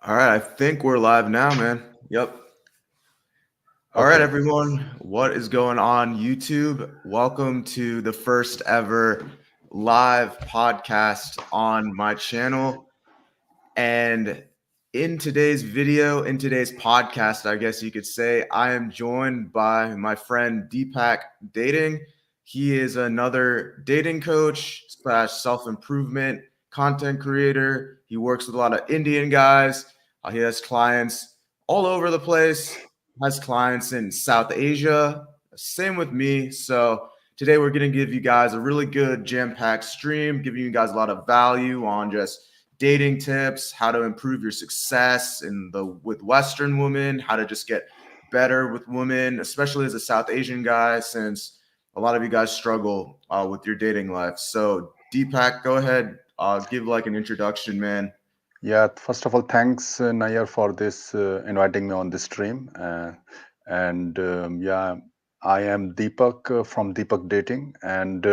All right, I think we're live now, man. Yep. All right, Okay. everyone. What is going on YouTube? Welcome to the first ever live podcast on my channel. And in today's video, in today's podcast, I guess you could say, I am joined by my friend Deepak Dating. He is another dating coach slash self-improvement content creator. He works with a lot of Indian guys. He has clients all over the place, has clients in South Asia. Same with me. So today we're going to give you guys a really good jam-packed stream, giving you guys a lot of value on just dating tips, how to improve your success with Western women, how to just get better with women, especially as a South Asian guy, since a lot of you guys struggle with your dating life. So Deepak, go ahead, give like an introduction, man. Yeah. First of all, thanks, Nair, for this inviting me on this stream. And I am Deepak from Deepak Dating, and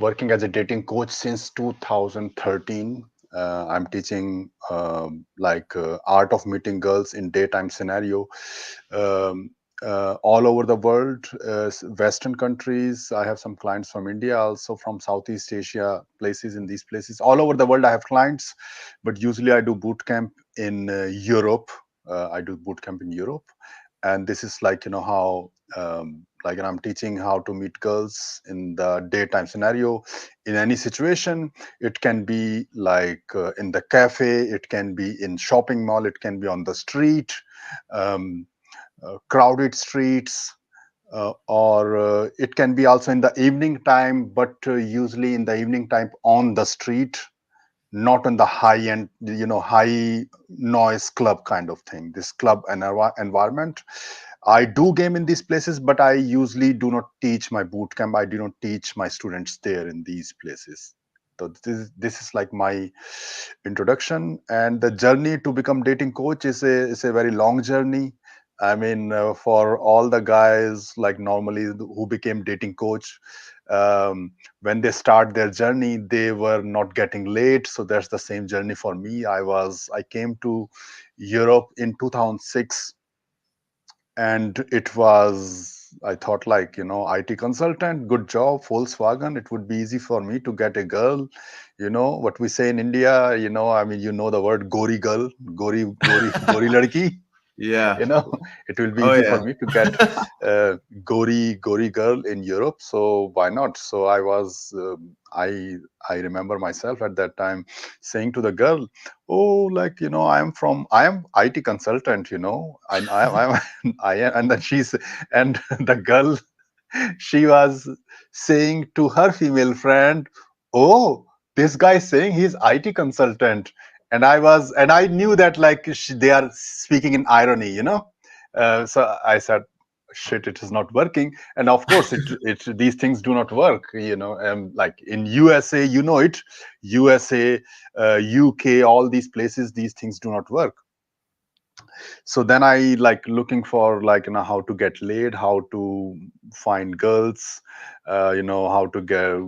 working as a dating coach since 2013. I'm teaching art of meeting girls in daytime scenario. Um, all over the world, Western countries. I have some clients from India, also from Southeast Asia, places in these places. All over the world, I have clients, but usually I do boot camp in Europe. I do boot camp in Europe, and this is like how and I'm teaching how to meet girls in the daytime scenario in any situation. It can be like in the cafe, it can be in shopping mall, it can be on the street. Um, Crowded streets, or it can be also in the evening time, but usually in the evening time on the street, not on the high end, high noise club kind of thing. This club environment, I do game in these places, but I usually do not teach my boot camp. I do not teach my students there in these places. So this is like my introduction, and the journey to become dating coach is a very long journey. I mean, for all the guys like normally who became dating coach, when they start their journey, they were not getting late. So that's the same journey for me. I came to Europe in 2006, and it was, I thought, like, IT consultant, good job, Volkswagen, it would be easy for me to get a girl. What we say in India, I mean, the word gori girl, gori ladki. Yeah. you know it will be Oh easy for yeah. me to get a gori girl in Europe, so why not? So I remember myself at that time saying to the girl, oh, like, I am IT consultant, and I am. And then she's, and the girl, she was saying to her female friend, oh, this guy is saying he's IT consultant. And I knew that, like, they are speaking in irony, so I said, shit, it is not working. And of course it these things do not work, like in USA, USA, UK, all these places, these things do not work. So then I like looking for, like, how to get laid, how to find girls, how to get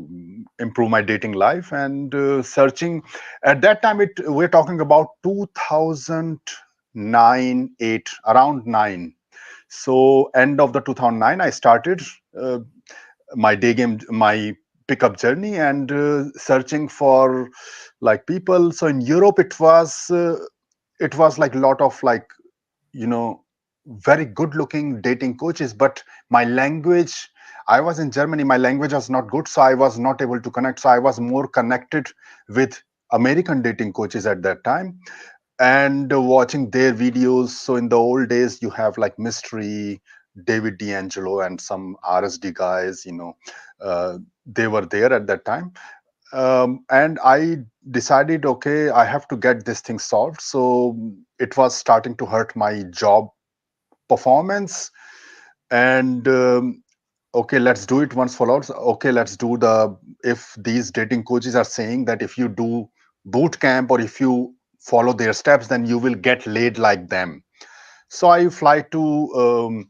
improve my dating life, and searching. At that time, it we're talking about 2009, 8, around 9. So end of the 2009, I started uh, my pickup journey, and searching for like people. So in Europe, it was like a lot of, like, you know very good looking dating coaches, but my language, I was in Germany, my language was not good, so I was not able to connect. So I was more connected with American dating coaches at that time, and watching their videos. So in the old days, you have like Mystery, David D'Angelo, and some RSD guys, they were there at that time. And I decided, okay, I have to get this thing solved. So it was starting to hurt my job performance. And okay, let's do it once for all. So, okay, let's do the, if these dating coaches are saying that if you do boot camp, or if you follow their steps, then you will get laid like them. So I fly to,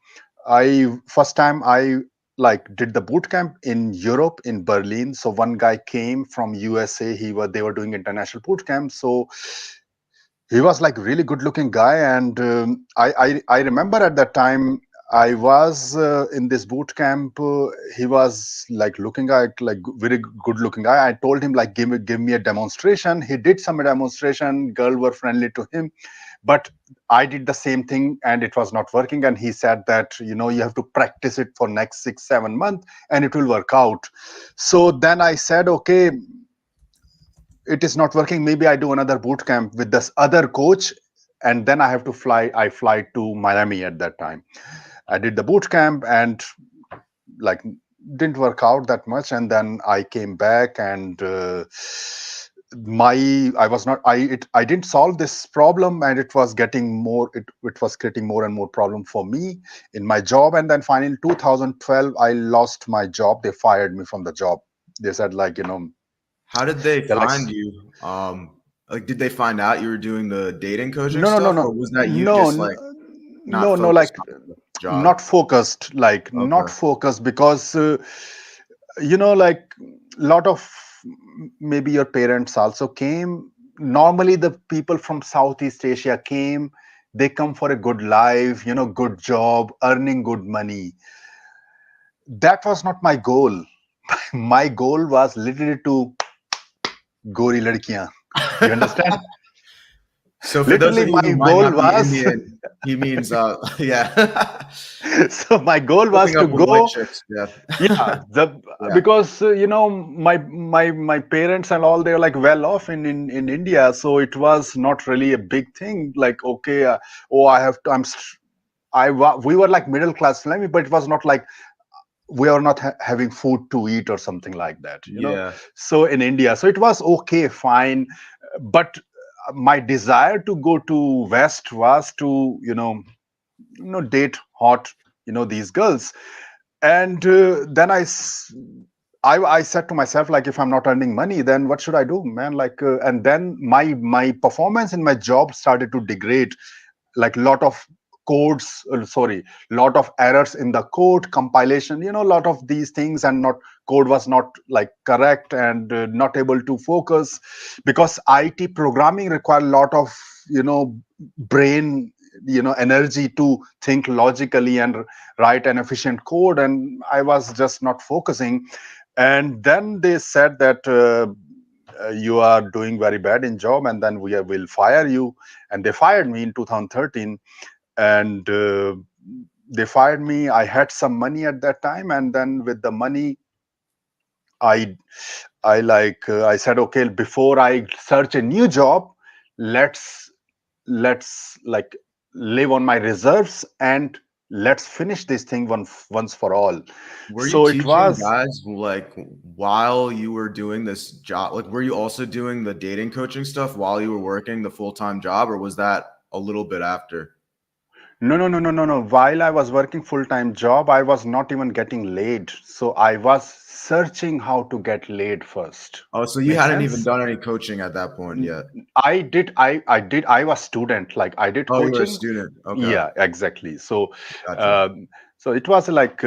I first time I like did the boot camp in Europe, in Berlin. So one guy came from USA, they were doing international boot camp. So He was like really good looking guy, and I remember at that time I was in this boot camp. He was like looking at like very good looking guy. I told him like give me a demonstration. He did some demonstration. Girl were friendly to him, but I did the same thing and it was not working. And he said that you have to practice it for next 6 7 months and it will work out. So then I said, okay, it is not working, maybe I do another boot camp with this other coach, and then I fly to Miami. At that time I did the boot camp, and like didn't work out that much, and then I came back, and my I was not I didn't solve this problem, and it was creating more and more problem for me in my job. And then finally in 2012 I lost my job. They fired me from the job. They said like, How did they they're like, find you? Like, did they find out you were doing the dating coaching no, no, no, stuff, no, or was that you no, just no, like no, not no, focused like on the job? not focused, like not Okay. focused, because like lot of maybe your parents also came. Normally the people from Southeast Asia came, they come for a good life, good job, earning good money. That was not my goal. My goal was literally to gori ladkiyan. You understand? So for those Literally of you my who might goal not be was Indian, he means yeah. so my goal was Hooking to up with white go. chicks, yeah. Yeah, the Yeah. because my parents and all, they're like well off in India, so it was not really a big thing. Like, okay, oh, I have to. We were like middle class family, but it was not like we are not having food to eat or something like that. Yeah. So in India, so it was okay, fine, but my desire to go to West was to date hot these girls. And then I said to myself, like, if I'm not earning money, then what should I do, man? Like, and then my performance in my job started to degrade. Like, lot of lot of errors in the code compilation, lot of these things, and not code was not like correct, and not able to focus, because IT programming require a lot of brain, energy to think logically and write an efficient code, and I was just not focusing. And then they said that you are doing very bad in job, and then will fire you. And they fired me in 2013. And they fired me. I had some money at that time, and then with the money, i I said, okay, before I search a new job, let's like live on my reserves, and let's finish this thing once for all. Were you So it teaching was. guys like while you were doing this job? Like, were you also doing the dating coaching stuff while you were working the full-time job, or was that a little bit after? No, no, no, no, no, no. While I was working full-time job, I was not even getting laid. So I was searching how to get laid first. Oh, so you Make hadn't even sense? done any coaching at that point N- yet. I was student. Like, I did Oh, you were a coaching. student. Okay, Yeah, exactly. So, gotcha. um, so it was like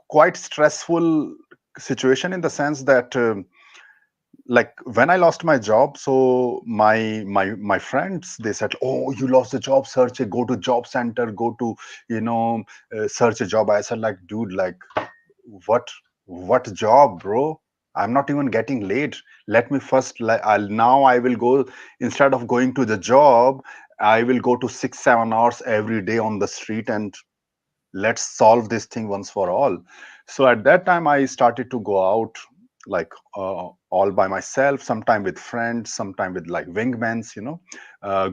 quite stressful situation, in the sense that like when I lost my job, so my friends, they said, oh, you lost the job, search a, go to job center, go to you know search a job. I said, like, dude, like, what what job, bro? I'm not even getting laid. Let me first, like, I will go, instead of going to the job, I will go to 6 7 hours every day on the street, and let's solve this thing once for all. So at that time I started to go out, like, all by myself, sometime with friends, sometime with like wingmans,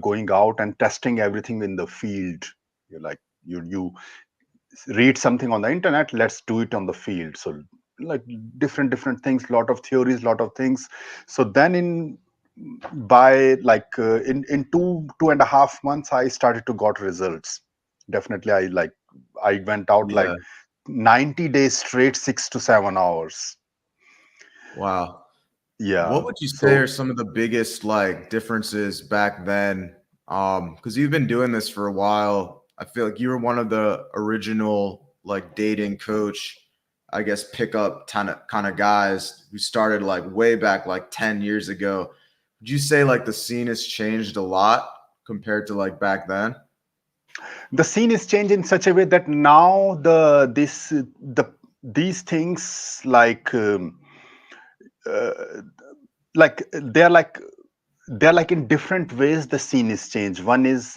going out and testing everything in the field. You like you read something on the internet, let's do it on the field. So, like, different things, lot of theories, lot of things. So then in by like in 2.5 months I started to got results. Definitely, I went out like Yeah. 90 days straight, 6 to 7 hours. Wow. Yeah. What would you say are So some of the biggest like differences back then? Because you've been doing this for a while. I feel like you were one of the original like dating coach, I guess pickup kind of guys who started like way back like 10 years ago. would you say like the scene has changed a lot compared to like back then? The scene is changed in such a way that now these things like they're like they're like in different ways the scene is changed. One is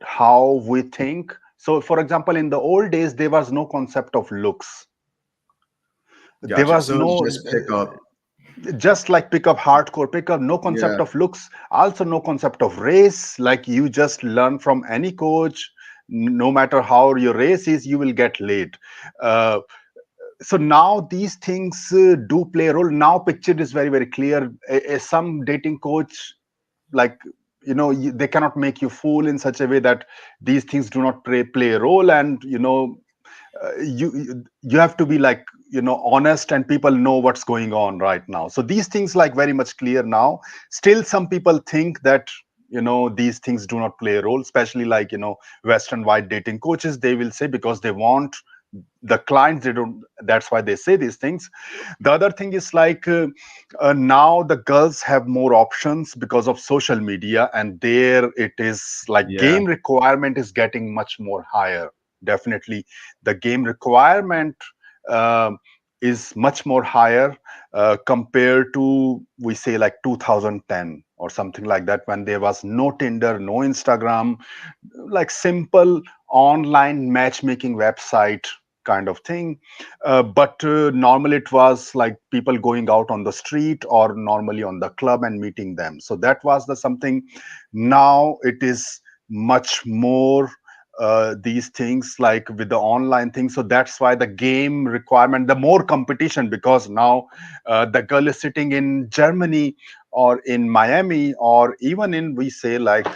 how we think. So for example, in the old days there was no concept of looks. There Gotcha. was So it's no just pick up. just like pick up, hardcore pick up, no concept Yeah. of looks, also no concept of race. Like you just learn from any coach, no matter how your race is, you will get laid. uh, so now these things do play a role. Now picture is very very clear. Some dating coach, like, they cannot make you fool in such a way that these things do not play a role. And you have to be like, honest, and people know what's going on right now. So these things like very much clear now. Still some people think that these things do not play a role, especially like western white dating coaches. They will say because they want the clients, they don't, that's why they say these things. The other thing is like now the girls have more options because of social media, and there it is like Yeah. game requirement is getting much more higher. Definitely the game requirement um is much more higher compared to, we say, like 2010 or something like that, when there was no Tinder, no Instagram, like simple online matchmaking website kind of thing. But normally it was like people going out on the street or normally on the club and meeting them. So that was the something. Now it is much more these things like with the online thing. So that's why the game requirement, the more competition, because now the girl is sitting in Germany or in Miami, or even in, we say, like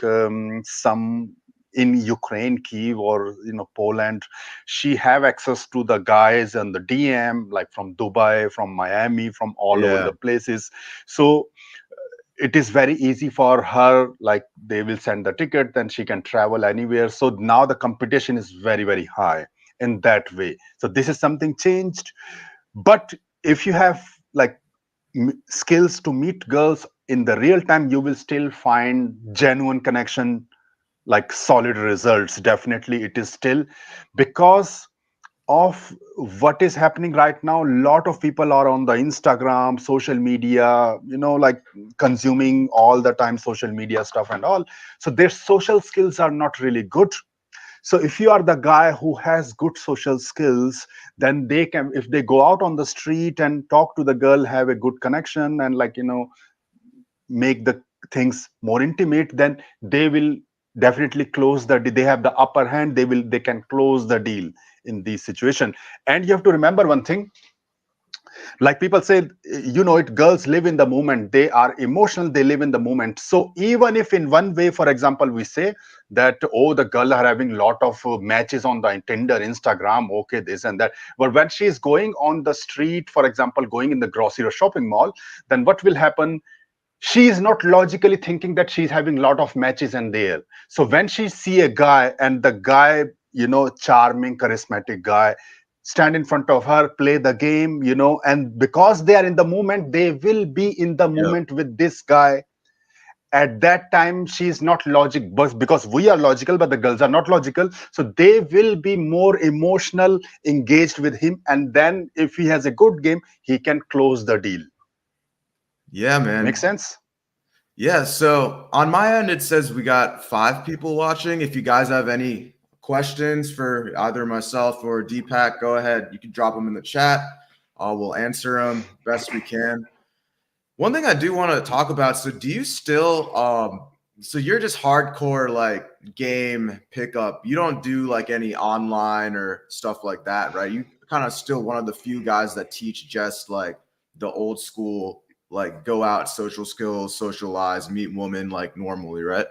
some in Ukraine, Kiev, or Poland. She have access to the guys and the DM, like from Dubai, from Miami, from all over Yeah. the places. So it is very easy for her, like they will send the ticket, then she can travel anywhere. So now the competition is very very high in that way. So this is something changed. But if you have like skills to meet girls in the real time, you will still find genuine connection, like solid results. Definitely it is still, because of what is happening right now. A lot of people are on the Instagram, social media, like consuming all the time social media stuff and all. So their social skills are not really good. So if you are the guy who has good social skills, then they can, if they go out on the street and talk to the girl, have a good connection, and like make the things more intimate, then they will definitely close they have the upper hand. They can close the deal in this situation. And you have to remember one thing, like people say, it, girls live in the moment, they are emotional, they live in the moment. So even if in one way, for example, we say that, oh, the girl are having lot of matches on the Tinder, Instagram, okay, this and that, but when she is going on the street, for example, going in the grocery or shopping mall, then what will happen? She is not logically thinking that she's having a lot of matches in there. So when she see a guy, and the guy, charming, charismatic guy, stand in front of her, play the game, and because they are in the moment, they will be in the Yep. moment with this guy. At that time she is not logic, but because we are logical, but the girls are not logical, so they will be more emotional, engaged with him, and then if he has a good game, he can close the deal. Yeah, Make man. sense? Yeah, so on my end, it says we got 5 people watching. If you guys have any questions for either myself or Deepak, go ahead. You can drop them in the chat. We'll answer them best we can. One thing I do want to talk about, so do you still, so you're just hardcore like game pickup. You don't do like any online or stuff like that, right? You kind of still one of the few guys that teach just like the old school, like go out, social skills, socialize, meet women like normally, right?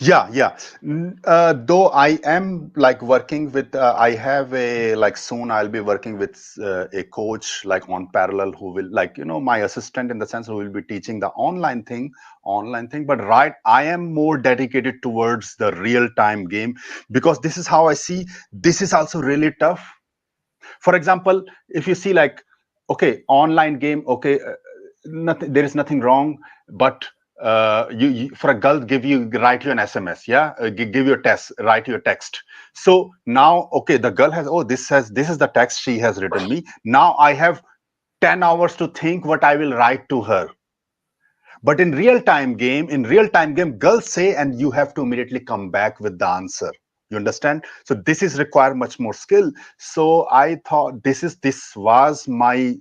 Yeah, yeah. Though I am like working with, I have a, like, soon I'll be working with a coach like on parallel, who will, like, my assistant, in the sense, who will be teaching the online thing. But right, I am more dedicated towards the real time game, because this is how I see. This is also really tough. For example, if you see like, okay, online game, okay, nothing, there is nothing wrong, but for a girl, write you an SMS, yeah, give you a text, write you a text. So now, okay, the girl has, oh, this is the text she has written me. Now I have 10 hours to think what I will write to her. But in real time game, girls say, and you have to immediately come back with the answer. You understand? So this is require much more skill. So I thought this was my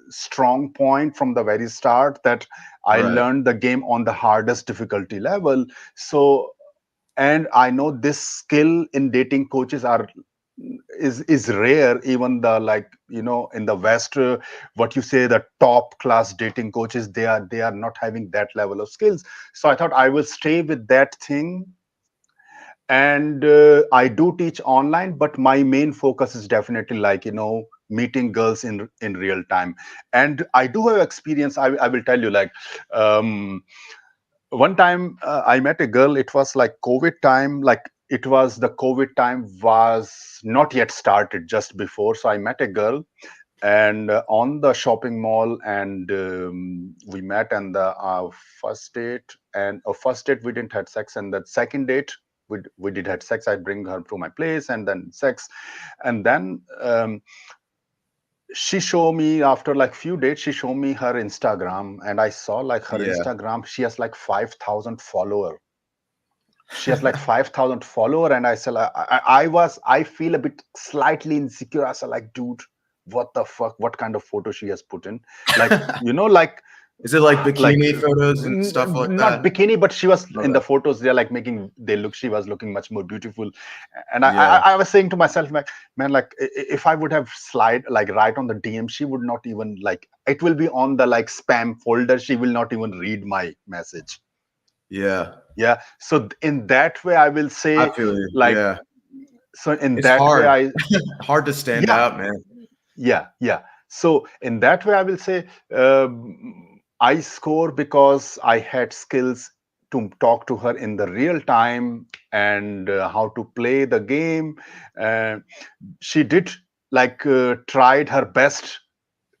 strong point from the very start, that I Right. learned the game on the hardest difficulty level. So, and I know this skill in dating coaches is rare. Even the, like, in the west, what you say, the top class dating coaches, they are not having that level of skills. So I thought I will stay with that thing. And I do teach online, but my main focus is definitely, like, meeting girls in real time. And I do have experience. I will tell you, like, um, one time, I met a girl. It was like COVID time, like, it was the COVID time was not yet started, just before. So I met a girl, and on the shopping mall, and we met. And the first date, we didn't had sex, and the second date, we did had sex. I bring her to my place, and then sex. And then she showed me, after like few dates, she showed me her Instagram, and I saw, like, her Yeah. Instagram, she has like 5,000 follower. She has like 5,000 follower. And I said, I feel a bit slightly insecure. I said, like, dude, what the fuck, what kind of photo she has put in, like, like, Is it like like, bikini photos and stuff like not that? bikini, but she was in the Okay. photos, they're like making, she was looking much more beautiful. And Yeah. I was saying to myself, like, man, like, if I would have slide, like, right on the DM, she would not even, like, it will be on the, like, spam folder, she will not even read my message. Yeah. Yeah. So in that way, I will I say, feel you. like, Yeah. so in It's that way, hard. I Hard to stand yeah, out, man. yeah. So in that way, I will say, I score because I had skills to talk to her in the real time, and how to play the game. uh, she did, like, tried her best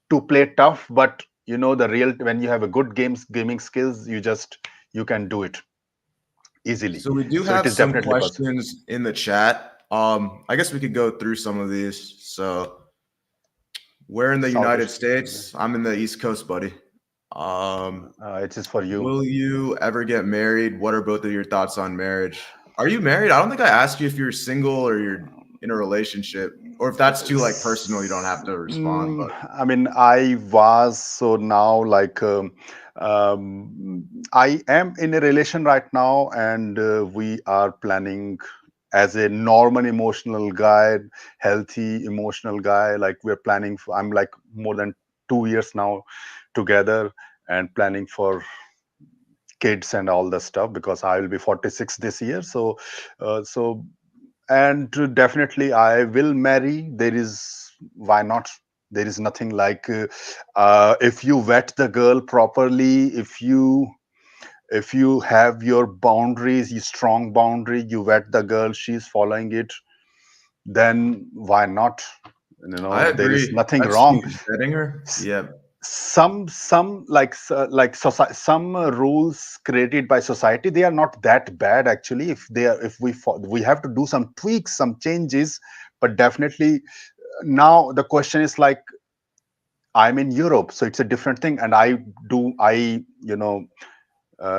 to play tough, but the real, when you have a good gaming skills, you can do it easily. So we do So it have is some definitely possible. questions in the chat. I guess we could go through some of these. So we're in the United Southeast, States. I'm in the East Coast, buddy. Um, it is for you. will you ever get married? What are both of your thoughts on marriage? Are you married? I don't think I asked you if you're single or you're in a relationship, or if that's too like personal, you don't have to respond. But I mean, I was, so now, like, I am in a relation right now, and we are planning, as a normal emotional guy, healthy emotional guy. Like, we're planning for, I'm like more than 2 years now together, and planning for kids and all the stuff, because I will be 46 this year. So, and definitely I will marry. There is, why not? There is nothing like, if you vet the girl properly, if you have your boundaries, you strong boundary, you vet the girl, she's following it, then why not? I There is agree. nothing That's wrong. huge. Vetting her. Yeah. Some like some rules created by society, they are not that bad actually. If they are, if we have to do some tweaks, some changes, but definitely, now the question is, like, I'm in Europe, so it's a different thing, and I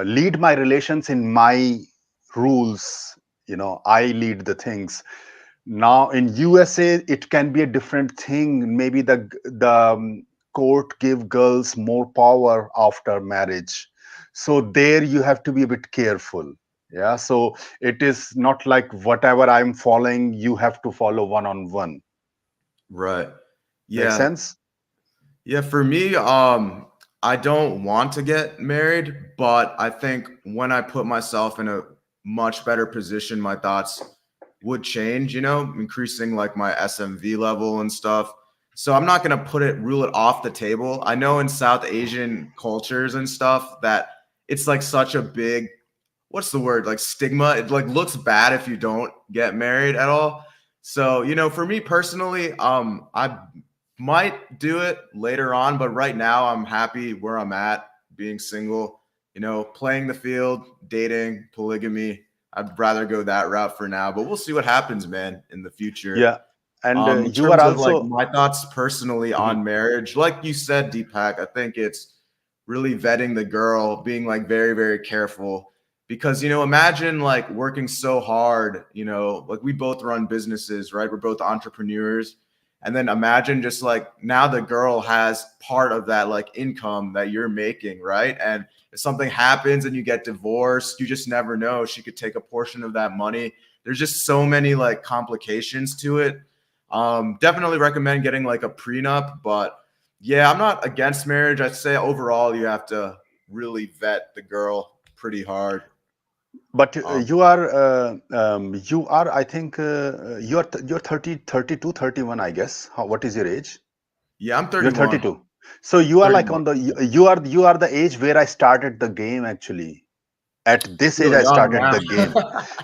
lead my relations in my rules. I lead the things. Now in USA, it can be a different thing. Maybe the court give girls more power after marriage. So there you have to be a bit careful. Yeah. So it is not like whatever I'm following, you have to follow one on one. Right. Make Yeah. sense? Yeah, for me, I don't want to get married, but I think when I put myself in a much better position, my thoughts would change, increasing like my SMV level and stuff. So I'm not gonna rule it off the table. I know in South Asian cultures and stuff that it's like such a big, what's the word? Like stigma. It like looks bad if you don't get married at all. So, for me personally, I Might do it later on, but right now I'm happy where I'm at, being single, playing the field, dating, polygamy. I'd rather go that route for now, but we'll see what happens, man, in the future. Yeah, and In you are terms of like also. my thoughts personally Mhm. on marriage, like you said, Deepak, I think it's really vetting the girl, being like very, very careful. Because, imagine like working so hard, like we both run businesses, right? We're both entrepreneurs. And then imagine just like now the girl has part of that like income that you're making, right? And if something happens and you get divorced, you just never know. She could take a portion of that money. There's just so many like complications to it. Definitely recommend getting like a prenup, but yeah, I'm not against marriage. I'd say overall you have to really vet the girl pretty hard. But Um, you are, I think, you're 30, 32, 31, I guess. What is your age? yeah, I'm You're 31. 32. So you are like 31. on the, Yeah. you are the age where I started the game actually. At this age, Still I young, started wow. the game.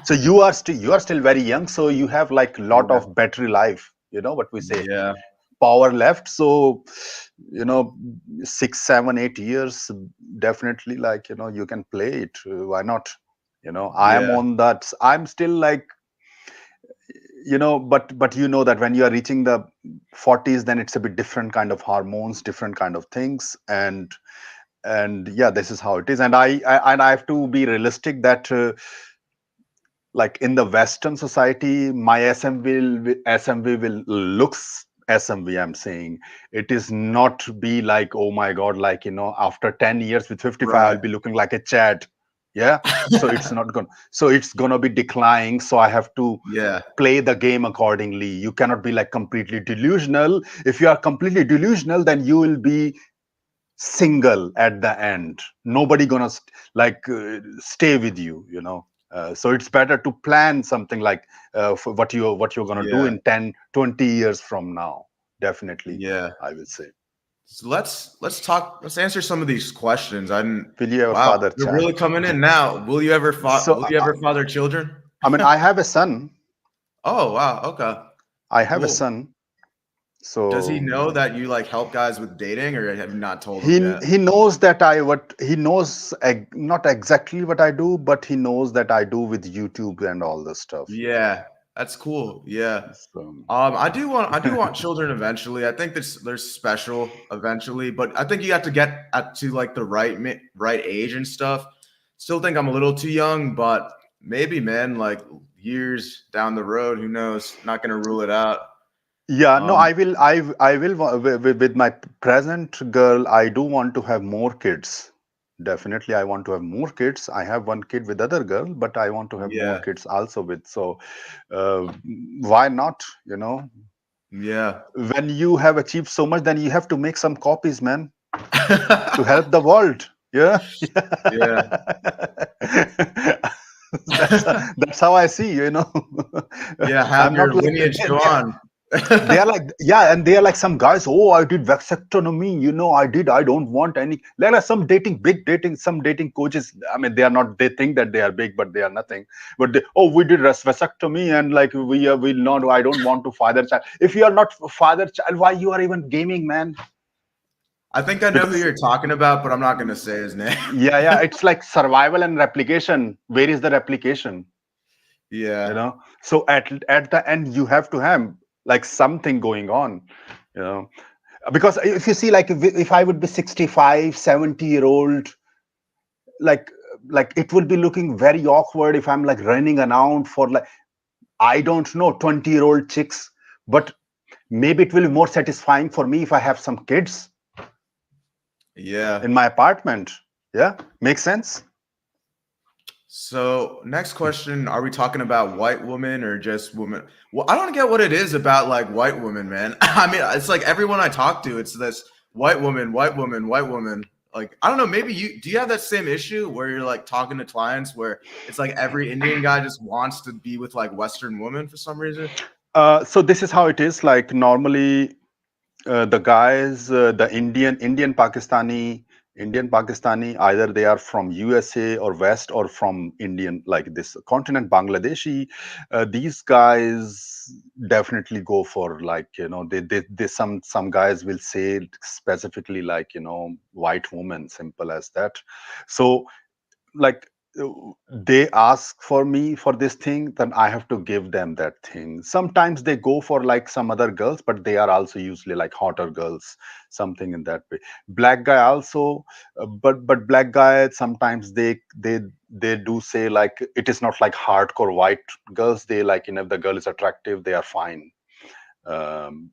So you are still very young. So you have like lot Yeah. of battery life. You know what we say, Yeah. power left. So, you know, 6, 7, 8 years, definitely like, you can play it. Why not? I am Yeah. on that. I'm still like, but you know that when you are reaching the 40s, then it's a bit different kind of hormones, different kind of things. And yeah, this is how it is. And I have to be realistic that like in the Western society, my SMV will looks SMV. I'm saying it is not be like, oh my god, like after 10 years with 55, I'll Right. be looking like a Chad. Yeah. So it's not going. So it's gonna be declining. So I have to Yeah. play the game accordingly. You cannot be like completely delusional. If you are completely delusional, then you will be single at the end. Nobody gonna stay with you. So it's better to plan something like for what you're gonna do Yeah. in 10, 20 years from now. Definitely, Yeah. I will say. So let's answer some of these questions. I'm Will you ever wow, father they're child? really coming in now. So Will you ever father children? I mean, I have a son. Oh, wow. Okay. I have a Cool. son. Does he So know that you like help guys with dating, or have you not told him he yet? he knows that what he knows, not exactly what I do, but he knows that I do with YouTube and all this stuff. Yeah, that's cool. Yeah. So I do want children eventually. I think they're special eventually, but I think you have to get to like the right age and stuff. Still think I'm a little too young, but maybe, man, like years down the road, who knows? Not gonna rule it out. yeah, no, Um, with my present girl, I do want to have more kids. Definitely, I want to have more kids. I have one kid with other girl, but I want to have more yeah, kids also with. So, uh, why not? yeah, When you have achieved so much, then you have to make some copies, man, to help the world. Yeah. yeah, That's how I see. yeah. Have I'm your not like lineage go on. they are like, yeah, and they are like some guys. Oh, I did vasectomy. I don't want any. There are some some dating coaches. I mean, they are not. They think that they are big, but they are nothing. But oh, we did vasectomy, and like we will not. I don't want to father child. If you are not father child, why you are even gaming, man? I think I know who Because you're talking about, but I'm not gonna say his name. yeah, it's like survival and replication. Where is the replication? Yeah, So at the end, you have to have like something going on. You know because if you see like if I would be 65, 70-year old, like it will be looking very awkward if I'm like running around for like, I don't know, 20-year-old chicks. But maybe it will be more satisfying for me if I have some kids yeah. in my apartment. Yeah, makes sense. So, next question, are we talking about white women or just women? Well, I don't get what it is about like white women, man. I mean, it's like everyone I talk to, it's this white woman, white woman, white woman. Like, I don't know, maybe you have that same issue where you're like talking to clients where it's like every Indian guy just wants to be with like Western women for some reason? So this is how it is. Like normally, the guys, the Indian Pakistani Indian Pakistani, either they are from USA or West or from Indian, like this continent, Bangladeshi. These guys definitely go for, like, they some guys will say specifically, like, white woman, simple as that. So, like, uh, they ask for me for this thing, then I have to give them that thing. Sometimes they go for like some other girls, but they are also usually like hotter girls, something in that way. Black guy also, but black guy sometimes they do say, like, it is not like hardcore white girls. They, like, if the girl is attractive, they are fine.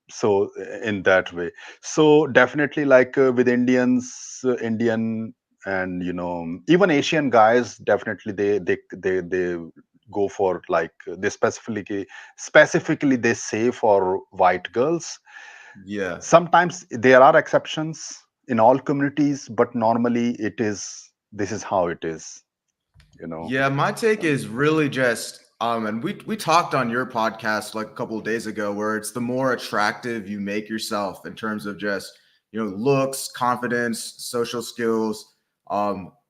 So in that way, so definitely, like, with Indians, Indian, and even Asian guys, definitely they go for, like, they specifically they say for white girls. Yeah. Sometimes there are exceptions in all communities, but normally this is how it is, you know Yeah, my take is really just and we talked on your podcast like a couple of days ago where it's the more attractive you make yourself in terms of just, looks, confidence, social skills,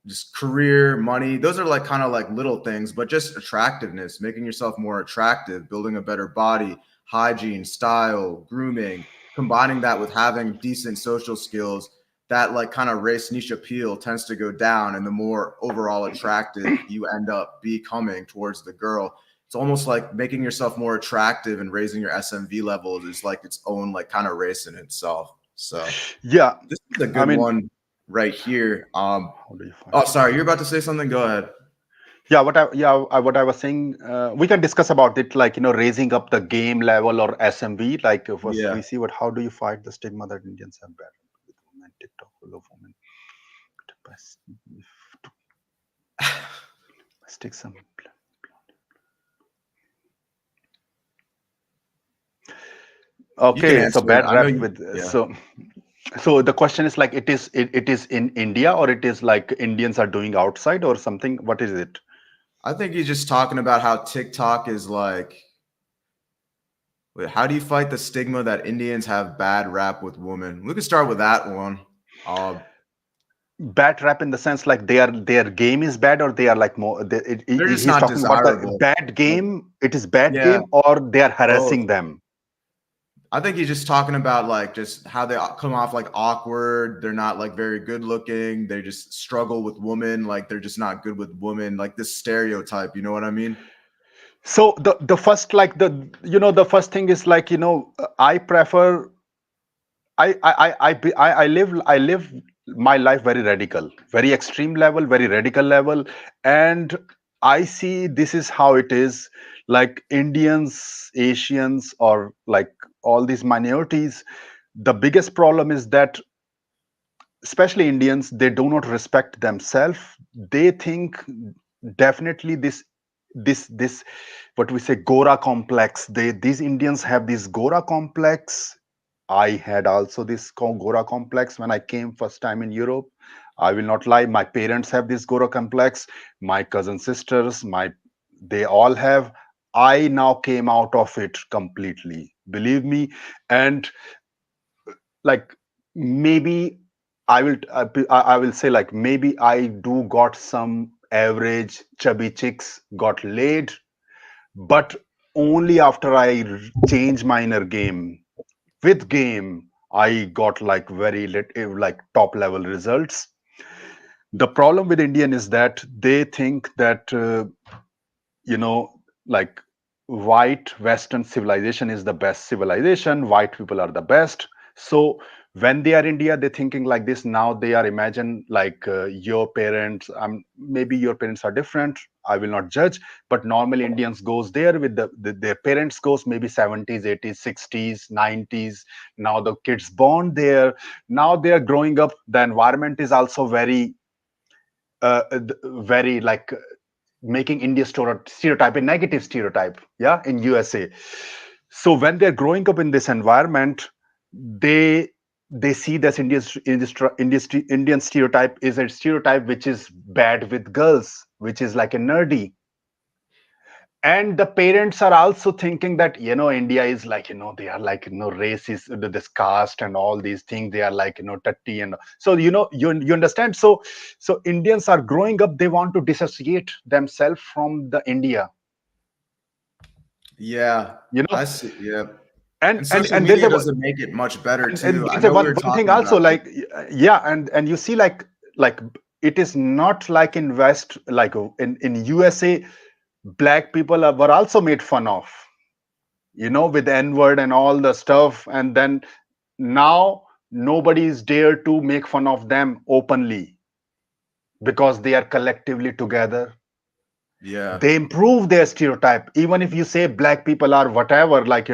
just career, money. Those are like kind of like little things, but just attractiveness, making yourself more attractive, building a better body, hygiene, style, grooming, combining that with having decent social skills, that like kind of race niche appeal tends to go down, and the more overall attractive you end up becoming towards the girl. It's almost like making yourself more attractive and raising your SMV levels is like its own like kind of race in itself. So yeah, this is a I good mean, one right here. how do you find Oh, it? sorry, you're about to say something. Go ahead. Yeah, what I was saying, we can discuss about it, like, raising up the game level or SMV. Like, first Yeah. we see what how do you fight the stigma that Indians have bad with women, TikTok full of women. Stick some. You can Okay, so answer it. bad I know rap you. with Yeah. so the question is, like, it is in India, or it is like Indians are doing outside or something. What is it? I think he's just talking about how TikTok is like. Wait, how do you fight the stigma that Indians have bad rap with women? We could start with that one. Uh, Bad rap in the sense, like, their game is bad, or they are like more they're just he's not talking about the desirable. bad Like, game, it is bad yeah, game, or they are both. harassing them. I think he's just talking about like just how they come off like awkward. They're not like very good looking. They just struggle with women. Like they're just not good with women. Like this stereotype. You know what I mean? So the first, like, the first thing is, like, I prefer, I live my life very radical, very extreme level, very radical level, and I see this is how it is. Like, Indians, Asians, or like all these minorities, the biggest problem is that, especially Indians, they do not respect themselves. They think, definitely, this what we say, Gora complex. These Indians have this Gora complex. I had also this Gora complex when I came first time in Europe. I will not lie. My parents have this Gora complex. My cousin sisters, they all have. I now came out of it completely. Believe me, and, like, maybe I will say, like, maybe I do got some average chubby chicks got laid, but only after I change my inner game. With game, I got like like top level results. The problem with Indian is that they think that, you know like, white Western civilization is the best civilization, white people are the best. So when they are India, they're thinking like this. Now they are imagine, like, your parents, maybe your parents are different, I will not judge, but normally Indians goes there with their parents goes maybe 70s, 80s, 60s, 90s. Now the kids born there, now they are growing up, the environment is also very, very, like, making India stereotype, a negative stereotype, yeah, in USA. So when they're growing up in this environment, they they see that Indian stereotype is a stereotype which is bad with girls, which is like a nerdy. and the parents are also thinking that India is like, they are like, racist, this caste and all these things, they are like, tatty, and so you understand. So Indians are growing up, they want to dissociate themselves from the India, Yeah, you know I see. Yeah. and And and social and there's media a doesn't make it much better and too. I there's a know we were one thing talking also, about this. like, yeah, and you see, like it is not like in West, like in USA, black people were also made fun of, with N-word and all the stuff. And then now nobody is dare to make fun of them openly because they are collectively together. Yeah. They improve their stereotype. Even if you say black people are whatever, like,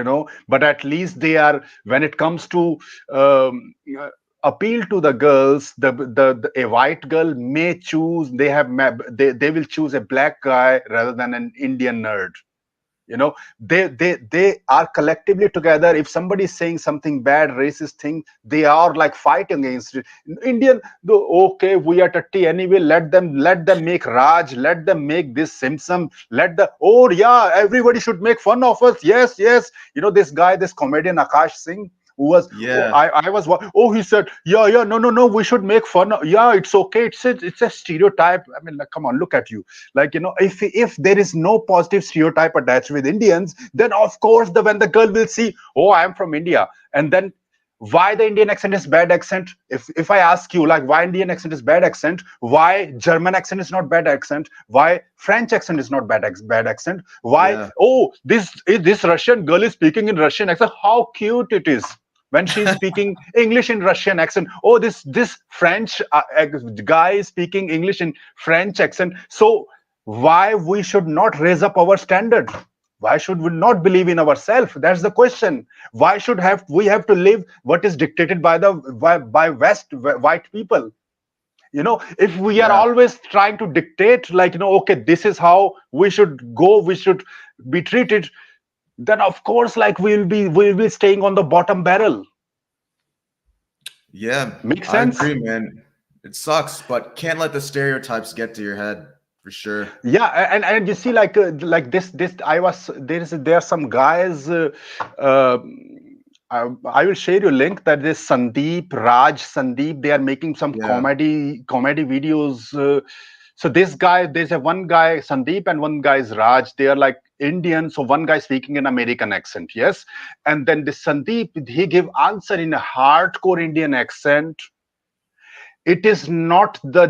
but at least they are, when it comes to um, uh, appeal to the girls, a white girl may choose, they will choose a black guy rather than an Indian nerd. They are collectively together. If somebody is saying something bad, racist thing, they are like fighting against it. Indian, though, okay, we are 30 anyway, let them make Raj, let them make this Simpson, oh yeah, everybody should make fun of us. Yes, yes. This guy, this comedian Akash Singh, who was, oh, Yeah. I was, oh, he said, yeah, yeah, no, no, no, we should make fun yeah, it's okay, it's a stereotype. I mean, like, come on, look at you. Like, if there is no positive stereotype attached with Indians, then of course, when the girl will see, oh, I am from India, and then why the Indian accent is bad accent. If I ask you, like, why Indian accent is bad accent, why German accent is not bad accent, why French accent is not bad accent, why, Yeah. oh, this Russian girl is speaking in Russian accent, how cute it is when she's speaking English in Russian accent. Oh, this French guy is speaking English in French accent. So why we should not raise up our standard? Why should we not believe in ourselves? That's the question. Why should have we have to live what is dictated by West white people? If we are Yeah. always trying to dictate, like, okay, this is how we should go, we should be treated, then of course, like, we'll be staying on the bottom barrel. Yeah. Make I sense? agree, man. It sucks, but can't let the stereotypes get to your head for sure. Yeah, and you see, like this I was there are some guys, uh, I will share you a link, that this Sandeep, they are making some Yeah. comedy videos. So this guy, there's a one guy Sandeep and one guy is Raj. They are like Indian, so one guy speaking in American accent, yes, and then this Sandeep, he give answer in a hardcore Indian accent. It is not the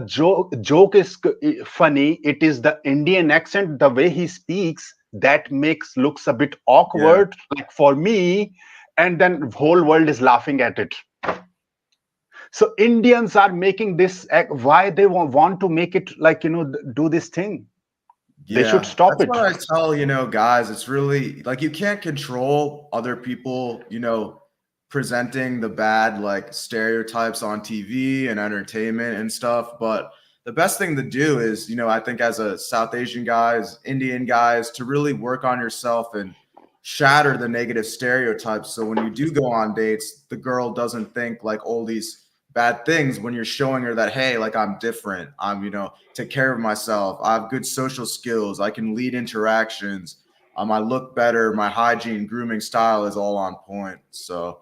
joke is funny, it is the Indian accent, the way he speaks, that makes looks a bit Yeah. awkward, like, for me. And then whole world is laughing at it. So Indians are making this why they want to make it, like, do this thing. They should Yeah. stop That's it. what I tell, guys, it's really like you can't control other people, presenting the bad like stereotypes on TV and entertainment and stuff. But the best thing to do is, I think as a South Asian guy, as Indian guys, to really work on yourself and shatter the negative stereotypes. So when you do go on dates, the girl doesn't think like all these bad things when you're showing her that, hey, like I'm different. I'm, take care of myself. I have good social skills. I can lead interactions. I look better. My hygiene, grooming style is all on point. So,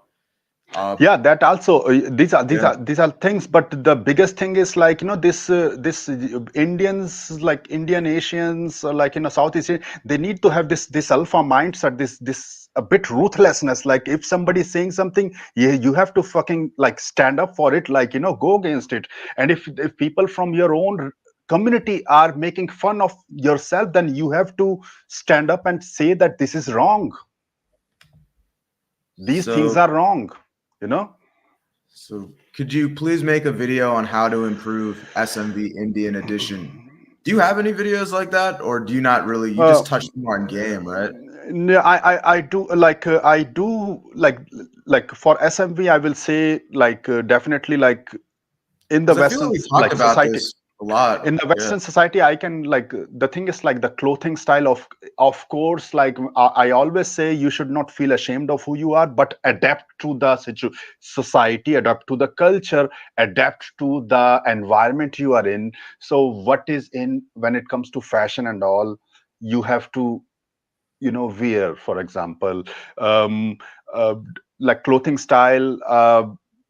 uh, Yeah, that also, these are these yeah, are these are things, but the biggest thing is, like, this Indians, like Indian Asians, or like, Southeast Asian, they need to have this alpha mindset, this a bit ruthlessness. Like, if somebody is saying something, you have to fucking, like, stand up for it, like, go against it. And if people from your own community are making fun of yourself, then you have to stand up and say that this is wrong, these things so are wrong, you know so could you please make a video on how to improve SMV Indian edition? Do you have any videos like that, or do you not really? You uh, just touched more on game, right? no, I do, like, I do, like for SMV, I will say, like, definitely, like, in the Because I feel like Western, we talked like, about society, this a lot. in the Yeah. Western society, I can, like, the thing is, like, the clothing style, of course, like, I always say, you should not feel ashamed of who you are, but adapt to the society, adapt to the culture, adapt to the environment you are in. So what is in, when it comes to fashion and all, you have to wear, for example, um, like clothing style.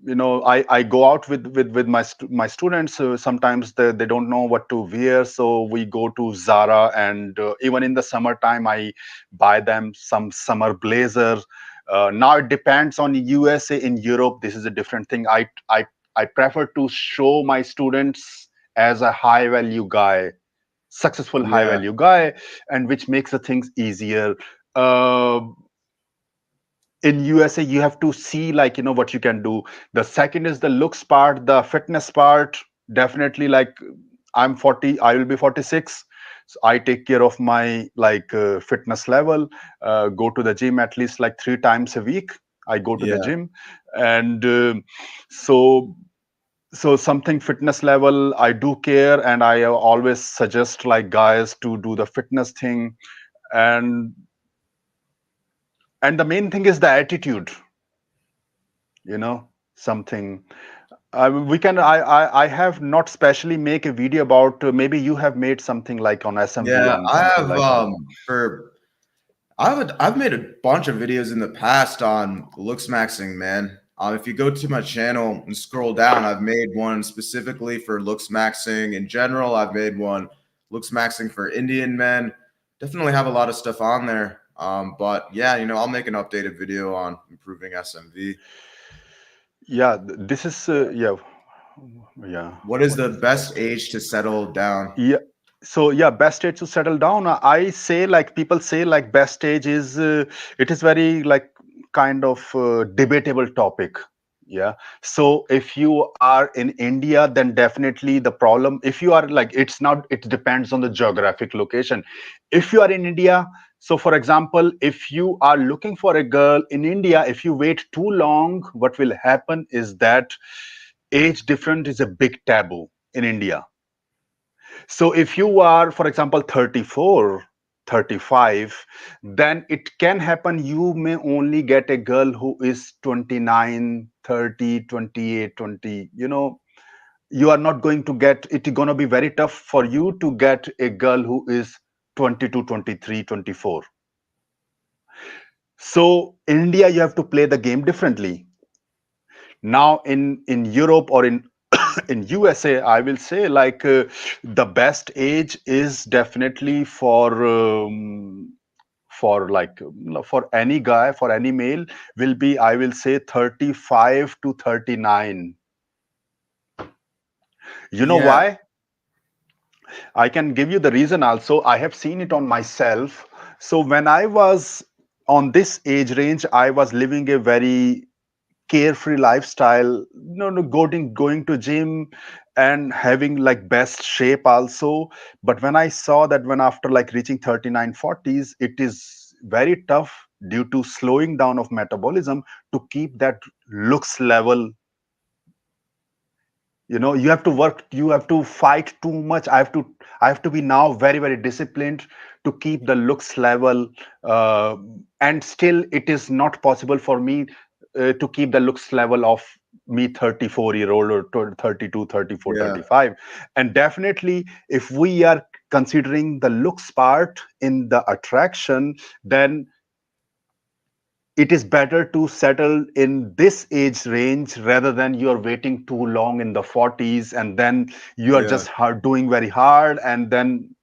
I go out with my students. Sometimes they don't know what to wear, so we go to Zara, and even in the summertime I buy them some summer blazers. Now it depends on USA. In Europe, this is a different thing. I prefer to show my students as a high value guy, successful high Yeah. value guy, and which makes the things easier. uh, in USA, you have to see, like, what you can do. The second is the looks part, the fitness part. Definitely, like, I'm 40, I will be 46, so I take care of my, like, fitness level. Go to the gym at least like 3 times a week. I go to the Yeah. gym. And so something fitness level, I do care, and I always suggest, like, guys to do the fitness thing. and and the main thing is the attitude, something. We can I have not specially make a video about, maybe you have made something like on SMV, Yeah. on I something have like that. for I've made a bunch of videos in the past on Looksmaxing, man. If you go to my channel and scroll down, I've made one specifically for Looksmaxing in general. I've made one Looksmaxing for Indian men. Definitely have a lot of stuff on there. But yeah, I'll make an updated video on improving SMV. Yeah, this is, yeah. What is What the is the best best age age to to settle settle down? down? Yeah. So yeah, best age to settle down. I say, like, people say, like, best age is, it is very, like, kind of debatable topic. Yeah. So if you are in India, then definitely the problem. If you are, like, it's not. It depends on the geographic location. If you are in India, so for example, if you are looking for a girl in India, if you wait too long, what will happen is that age difference is a big taboo in India. So if you are, for example, 34, 35, then it can happen you may only get a girl who is 29, 30, 28, 20. You are not going to get, it's going to be very tough for you to get a girl who is 22, 23, 24. So in India, you have to play the game differently. Now in Europe, or in in USA, I will say, like, the best age is definitely for any guy, for any male, will be, I will say, 35 to 39. You know Yeah. why? I can give you the reason also. I have seen it on myself. So when I was on this age range, I was living a very carefree lifestyle, no, going to gym and having, like, best shape also. But when I saw that, when after, like, reaching 39, 40s, it is very tough due to slowing down of metabolism to keep that looks level. You have to work, you have to fight too much. I have to be now very, very disciplined to keep the looks level. And still it is not possible for me to keep the looks level of me 34-year-old, or 32, 34, Yeah. 35. And definitely, if we are considering the looks part in the attraction, then it is better to settle in this age range, rather than you are waiting too long in the 40s, and then you are Yeah. just doing very hard, and then,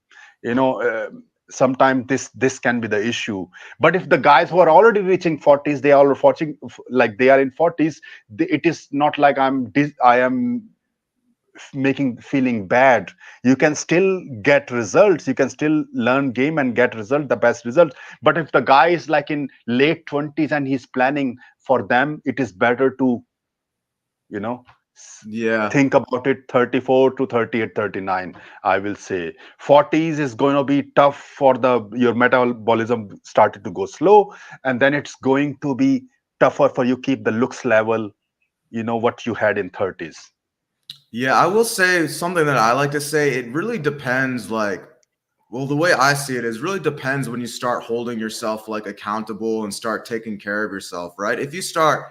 you know uh, sometimes this can be the issue. But if the guys who are already reaching 40s, they are watching, like, they are in 40s, it is not like I am making feeling bad. You can still get results, you can still learn game and get result, the best result. But if the guy is, like, in late 20s and he's planning, for them it is better to, you know s- Yeah. think about it, 34 to 38, 39. I will say 40s is going to be tough for the your metabolism started to go slow, and then it's going to be tougher for you keep the looks level, what you had in 30s. Yeah, I will say something that I like to say. It really depends, like, well, the way I see it is really depends when you start holding yourself like accountable and start taking care of yourself, right? If you start,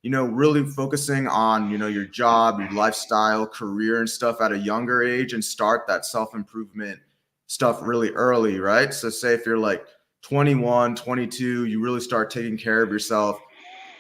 really focusing on, your job, your lifestyle, career and stuff at a younger age and start that self-improvement stuff really early, right? So say if you're like 21, 22, you really start taking care of yourself.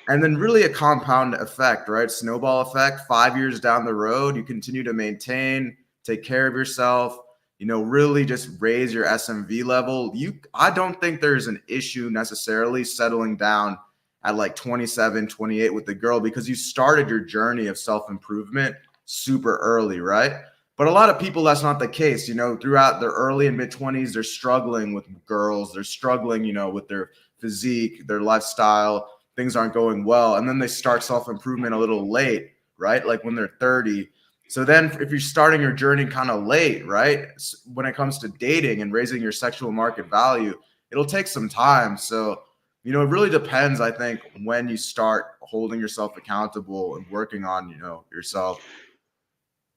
And then really a compound effect, right? Snowball effect. 5 years down the road, you continue to maintain, take care of yourself, really just raise your SMV level. I don't think there's an issue necessarily settling down at like 27, 28 with the girl, because you started your journey of self-improvement super early, right? But a lot of people, that's not the case. Throughout their early and mid 20s, they're struggling with girls, they're struggling, with their physique, their lifestyle, things aren't going well, and then they start self-improvement a little late, right? Like when they're 30. So then if you're starting your journey kind of late, right, when it comes to dating and raising your sexual market value, it'll take some time. So it really depends, I think, when you start holding yourself accountable and working on yourself.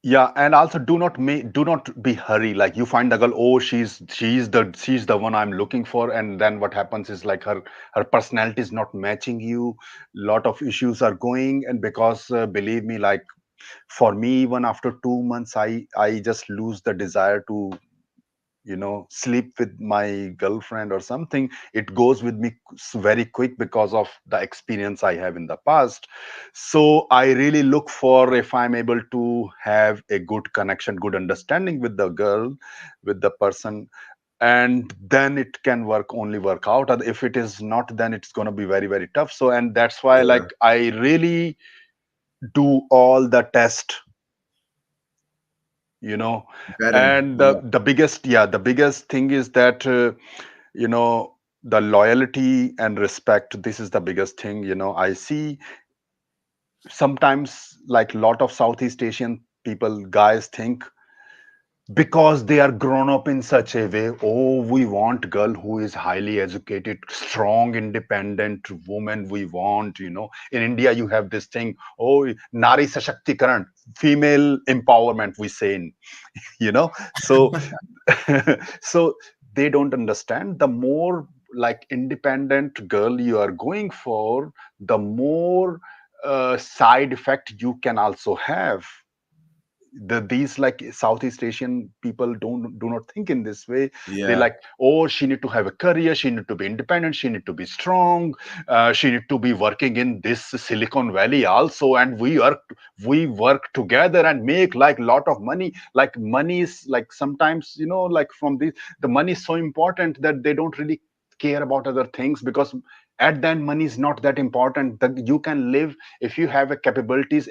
Yeah, and also do not be hurry. Like you find the girl, oh, she's the one I'm looking for, and then what happens is like her personality is not matching you. Lot of issues are going, and because believe me, like for me, even after 2 months, I just lose the desire to sleep with my girlfriend or something. It goes with me very quick because of the experience I have in the past. So I really look for, if I'm able to have a good connection, good understanding with the girl, with the person, and then it can work out. And if it is not, then it's going to be very, very tough. So, and that's why Yeah, like I really do all the test, you know betting. and Yeah, the biggest thing is that you know the loyalty and respect. This is the biggest thing. I see sometimes like lot of Southeast Asian people, guys, think because they are grown up in such a way, oh, we want girl who is highly educated, strong, independent woman. We want, in India you have this thing, oh, nari sashактикаран, female empowerment, we say in, so so they don't understand. The more like independent girl you are going for, the more side effect you can also have. These like Southeast Asian people do not think in this way. They yeah, like, oh, she need to have a career, she need to be independent, she need to be strong, she need to be working in this Silicon Valley also, and we work together and make like lot of money. Like money is like sometimes, like from the money is so important that they don't really care about other things, because at the end money is not that important. You can live if you have a capabilities.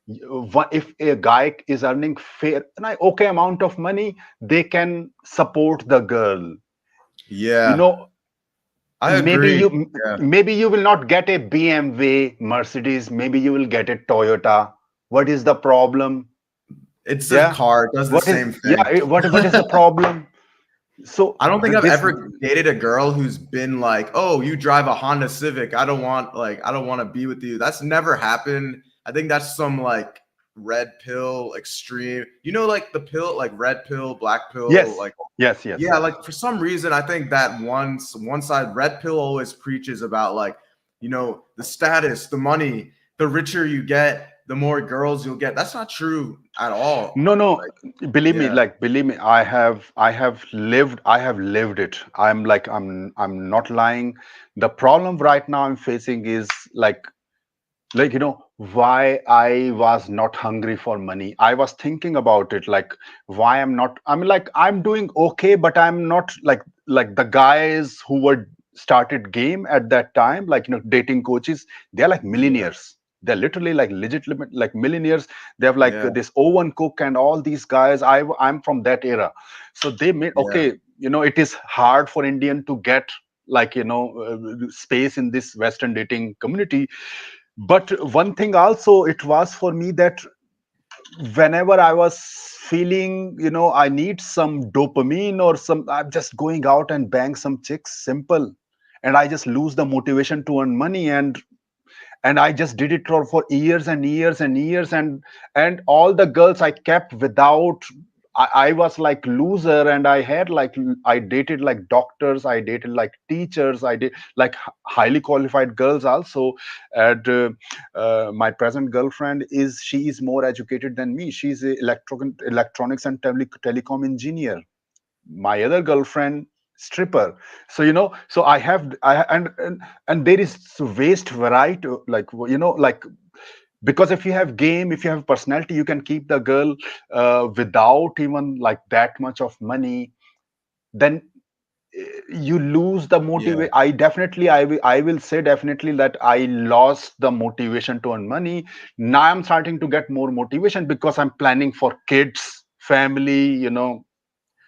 If a guy is earning fair okay amount of money, they can support the girl. you yeah. know I maybe agree. you Yeah, maybe you will not get a BMW, Mercedes, maybe you will get a Toyota. What is the problem? it's a Yeah, car. It does the what is same yeah thing. what is the problem? So I don't think I've this ever dated a girl who's been like, "Oh, you drive a Honda Civic. I don't want to be with you." That's never happened. I think that's some like red pill extreme. Like the pill, like red pill, black pill, yes like yes yes yeah, like for some reason I think that one side red pill always preaches about like, the status, the money, the richer you get, the more girls you'll get. That's not true at all. No, no, Like, yeah, believe me, I have lived it. I'm not lying. The problem right now I'm facing is why I was not hungry for money. I was thinking about it, like why I'm not. I mean, like I'm doing okay, but I'm not like the guys who were started game at that time, like dating coaches. They're like yeah, millionaires. They're literally like legitimate like millionaires. They have like yeah, this Owen Cook and all these guys. I'm from that era, so they made yeah, okay. It is hard for Indian to get like space in this Western dating community. But one thing also it was for me that whenever I was feeling I need some dopamine or some, I'm just going out and bang some chicks, simple, and I just lose the motivation to earn money. And I just did it for years and years and years, and all the girls I kept without. I was like loser, and I had like I dated like doctors, I dated like teachers, I did like highly qualified girls also. And my present girlfriend she is more educated than me. She's a electronics and telecom engineer. My other girlfriend, stripper. So so I have I and there is waste variety, like like, because if you have game, if you have personality, you can keep the girl without even like that much of money. Then you lose the Yeah. motivation. I will say definitely that I lost the motivation to earn money. Now I'm starting to get more motivation because I'm planning for kids, family,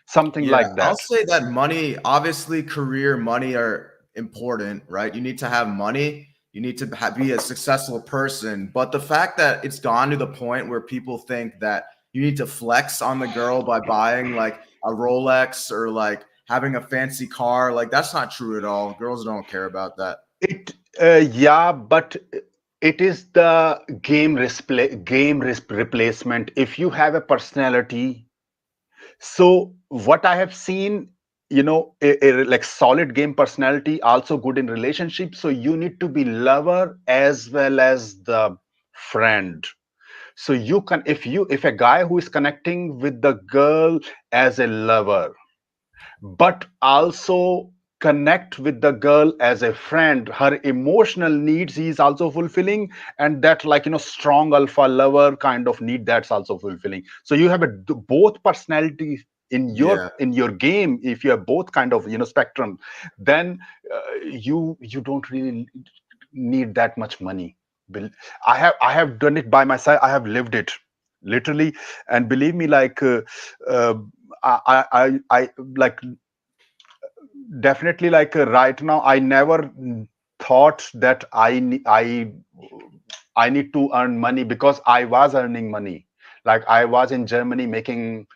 something Yeah, like I'll that. say that money, obviously, career, money are important, right? You need to have money. You need to be a successful person. But the fact that it's gone to the point where people think that you need to flex on the girl by buying like a Rolex or like having a fancy car, like that's not true at all. Girls don't care about that. It Yeah, but it is the replacement. If you have a personality, so what I have seen, like solid game personality, also good in relationship. So you need to be lover as well as the friend. So you can, if a guy who is connecting with the girl as a lover, but also connect with the girl as a friend, her emotional needs he is also fulfilling, and that, like, strong alpha lover kind of need, that's also fulfilling. So you have both personalities in your Yeah. game. If you have both kind of spectrum, then you don't really need that much money. I have done it by myself. I have lived it literally, and believe me, like, uh, I like, definitely, like, right now I never thought that I need to earn money, because I was earning money. Like, I was in Germany making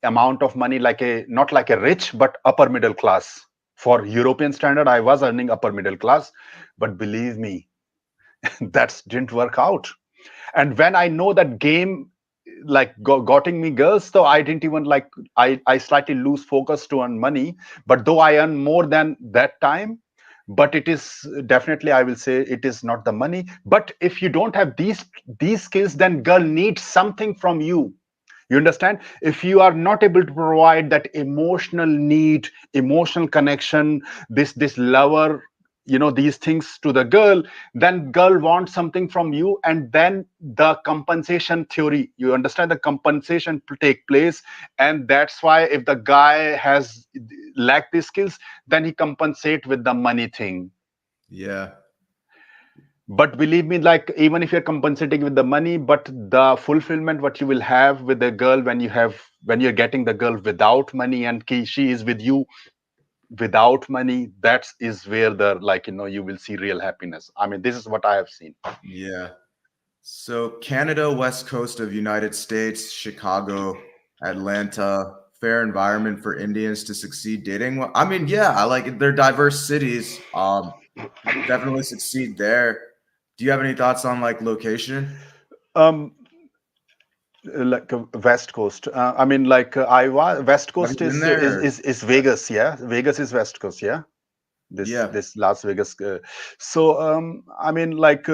amount of money, like, a not like a rich but upper middle class. For European standard, I was earning upper middle class. But believe me, that didn't work out. And when I know that game, like, gotting me girls, so I didn't even, like, I slightly lose focus to earn money. But though I earn more than that time, but it is definitely, I will say, it is not the money. But if you don't have these skills, then girl needs something from you. You understand? If you are not able to provide that emotional need, emotional connection, this lover, these things to the girl, then girl wants something from you. And then the compensation theory, you understand, the compensation to take place. And that's why, if the guy has lacked these skills, then he compensate with the money thing. Yeah. But believe me, like, even if you're compensating with the money, but the fulfillment what you will have with the girl, when you're getting the girl without money, and she is with you without money, that is where the, like, you will see real happiness. I mean, this is what I have seen. Yeah. So Canada, West Coast of United States, Chicago, Atlanta, fair environment for Indians to succeed dating. Well, I mean, yeah, I like it. They're diverse cities. Definitely succeed there. Do you have any thoughts on like location? um like, West Coast, I mean, like, I was West Have Coast you been is there? Or, Vegas. Yeah, Vegas is West Coast. Yeah, yeah, this Las Vegas. So, I mean, like,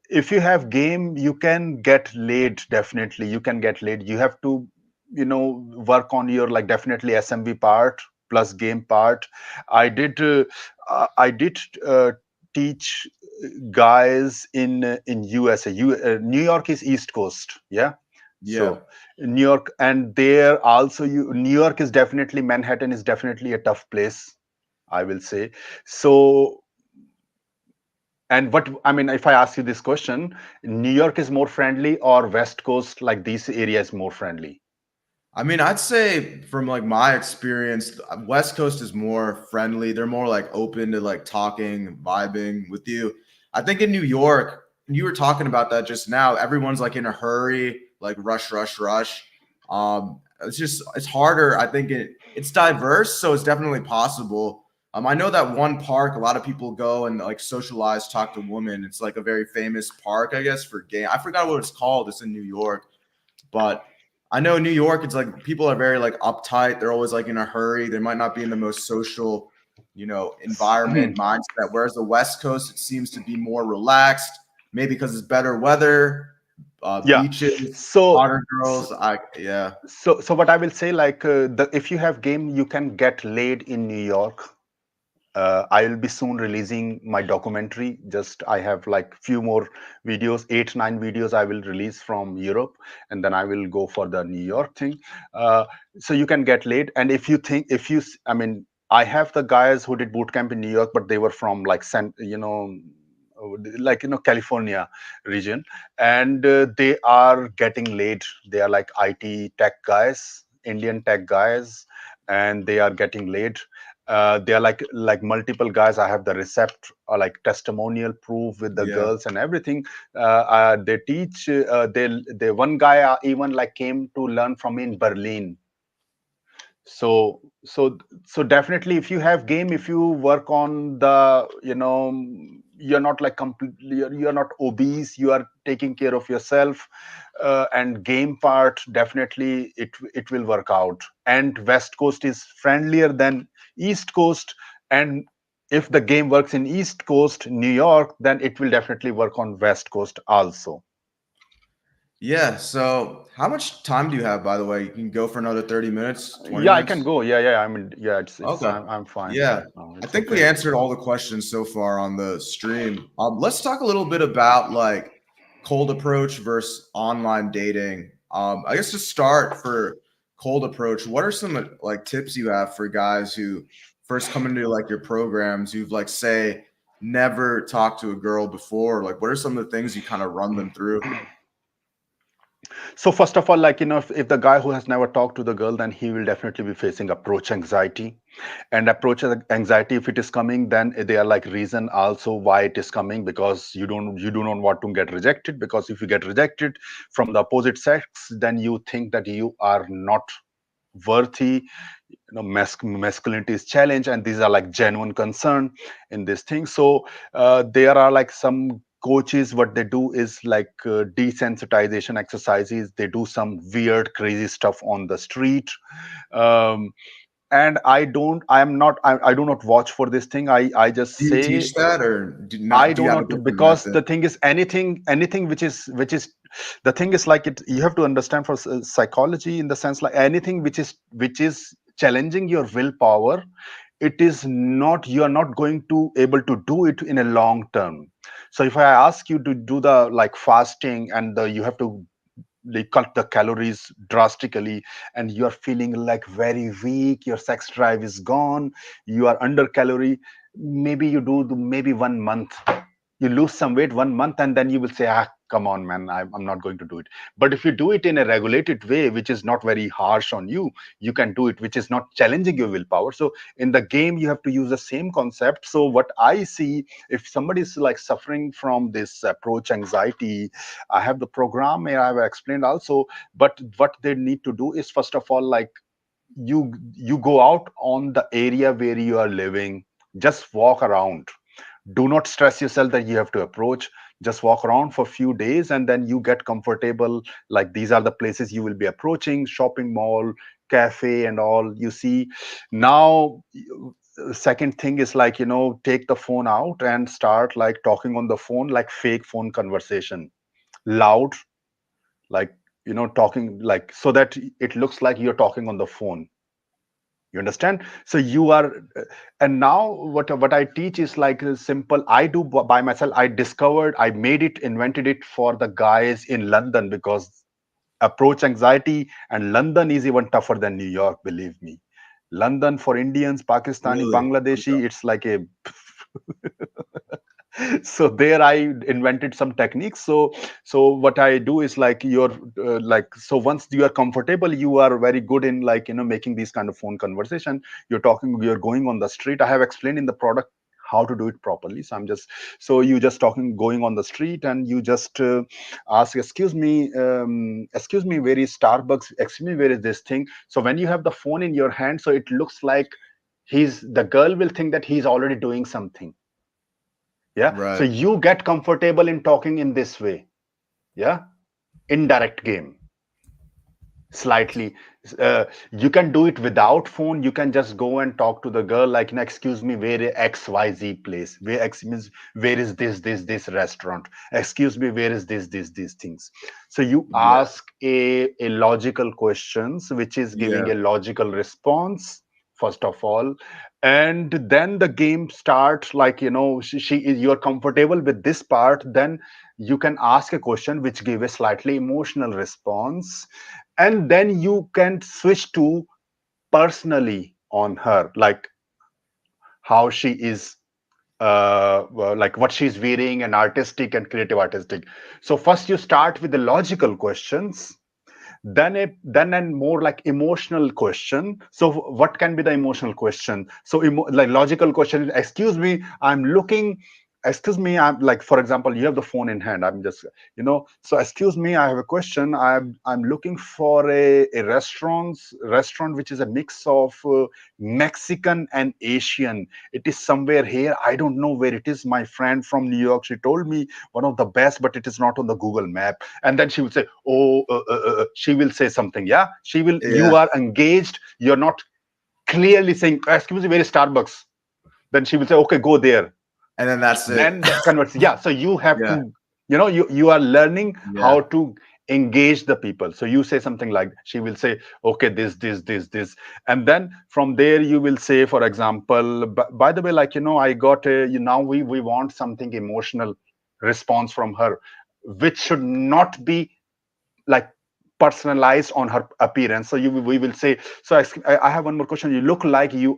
if you have game, you can get laid. Definitely, you can get laid. You have to, work on your, like, definitely SMB part plus game part. I did teach guys in USA. New York is East Coast. Yeah. yeah. So New York, and there also, New York is definitely, Manhattan is definitely a tough place, I will say. So, and what I mean, if I ask you this question, New York is more friendly, or West Coast, like these areas, more friendly? I mean, I'd say from like my experience, West Coast is more friendly. They're more like open to like talking, vibing with you. I think in New York, you were talking about that just now. Everyone's like in a hurry, like rush, rush, rush. It's just it's harder. I think it's diverse, so it's definitely possible. I know that one park a lot of people go and like socialize, talk to women. It's like a very famous park, I guess, for gay. I forgot what it's called. It's in New York, but I know New York, it's like people are very like uptight. They're always like in a hurry. They might not be in the most social, environment mindset. Whereas the West Coast, it seems to be more relaxed, maybe because it's better weather. Yeah. beaches, So, hotter girls. Yeah, so what I will say, like, if you have game, you can get laid in New York. I will be soon releasing my documentary. Just I have like few more videos, 8 9 videos I will release from Europe, and then I will go for the New York thing. Uh, so you can get laid, and if you think, I mean, I have the guys who did boot camp in New York, but they were from like like California region, and they are getting laid. They are like IT tech guys, Indian tech guys, and they are getting laid. They are like multiple guys. I have the recept or like testimonial proof with the yeah. girls and everything. They teach. They one guy even like came to learn from me in Berlin. So definitely, if you have game, if you work on the, you're not like completely, you're not obese, you are taking care of yourself, and game part, definitely it will work out. And West Coast is friendlier than East Coast, and if the game works in East Coast New York, then it will definitely work on West Coast also. Yeah. So, how much time do you have, by the way? You can go for another 30 minutes, 20 Yeah, I can minutes? go. Yeah. I mean, yeah, it's Okay. I'm fine Yeah. right now. I It's think we okay. answered all the questions so far on the stream. Let's talk a little bit about like cold approach versus online dating. I guess to start for cold approach, what are some like tips you have for guys who first come into like your programs who've like say never talked to a girl before? Like, what are some of the things you kind of run them through? So first of all, like, if the guy who has never talked to the girl, then he will definitely be facing approach anxiety. And approach anxiety, if it is coming, then they are like reason also why it is coming, because you do not want to get rejected. Because if you get rejected from the opposite sex, then you think that you are not worthy. Masculinity is challenged, and these are like genuine concern in this thing. So there are like some coaches, what they do is like desensitization exercises. They do some weird crazy stuff on the street. um, and I do not watch for this thing. I just Do you say, teach that or do I not? Do do you have a not, different because method? the thing is, anything which is the thing is like, it you have to understand for psychology, in the sense like anything which is challenging your willpower, it is not, you are not going to able to do it in a long term. So if I ask you to do the like fasting, and you have to, they cut the calories drastically, and you are feeling like very weak, your sex drive is gone, you are under calorie, maybe you do maybe 1 month, you lose some weight 1 month, and then you will say, come on man, I'm not going to do it. But if you do it in a regulated way, which is not very harsh on you, you can do it, which is not challenging your willpower. So in the game, you have to use the same concept. So what I see, if somebody is like suffering from this approach anxiety, I have the program where I have explained also. But what they need to do is, first of all, like, you go out on the area where you are living, just walk around, do not stress yourself that you have to approach, just walk around for a few days, and then you get comfortable. Like, these are the places you will be approaching: shopping mall, cafe, and all, you see. Now, second thing is like, take the phone out and start like talking on the phone, like fake phone conversation, loud, like, talking like, so that it looks like you're talking on the phone. You understand? So you are, and now what I teach is like simple. I do by myself. I discovered, I made it, invented it for the guys in London, because approach anxiety and London is even tougher than New York, believe me. London for Indians, Pakistani, Really? Bangladeshi, Okay. it's like a so there I invented some techniques. So what I do is like, you're like, so once you are comfortable, you are very good in like, making these kind of phone conversation. You're going on the street. I have explained in the product how to do it properly. So I'm just, so you just talking, going on the street, and you just ask, excuse me, where is Starbucks, excuse me, where is this thing. So when you have the phone in your hand, so it looks like, the girl will think that he's already doing something. Yeah, so Right. you get comfortable in talking in this way. Yeah, indirect game. slightly. You can do it without phone. You can just go and talk to the girl like, excuse me, where is XYZ place, where X means where is this restaurant, excuse me, where is these things. So you Yeah. ask a logical questions which is giving Yeah. a logical response first of all, and then the game starts. Like, she is, you're comfortable with this part, then you can ask a question which give a slightly emotional response, and then you can switch to personally on her, like how she is, well, like what she's wearing, and artistic and creative artistic. So first you start with the logical questions, then a more like emotional question. So what can be the emotional question? So like logical question, excuse me, I'm looking, excuse me, I'm like, for example, you have the phone in hand, I'm just, so excuse me, I have a question, I'm looking for a restaurant which is a mix of Mexican and Asian. It is somewhere here, I don't know where it is. My friend from New York, she told me one of the best, but it is not on the Google map. And then she will say, oh, she will say something, yeah, she will, you Yeah. are engaged, you're not clearly saying, excuse me, where is Starbucks? Then she will say, okay, go there. And then that's it. Then the converts, yeah, so you have Yeah. to, you are learning Yeah. how to engage the people. So you say something like, she will say, okay, this, and then from there you will say, for example, by the way, like, I got a, now we want something emotional response from her, which should not be like personalized on her appearance. So we will say, so I have one more question. You look like you're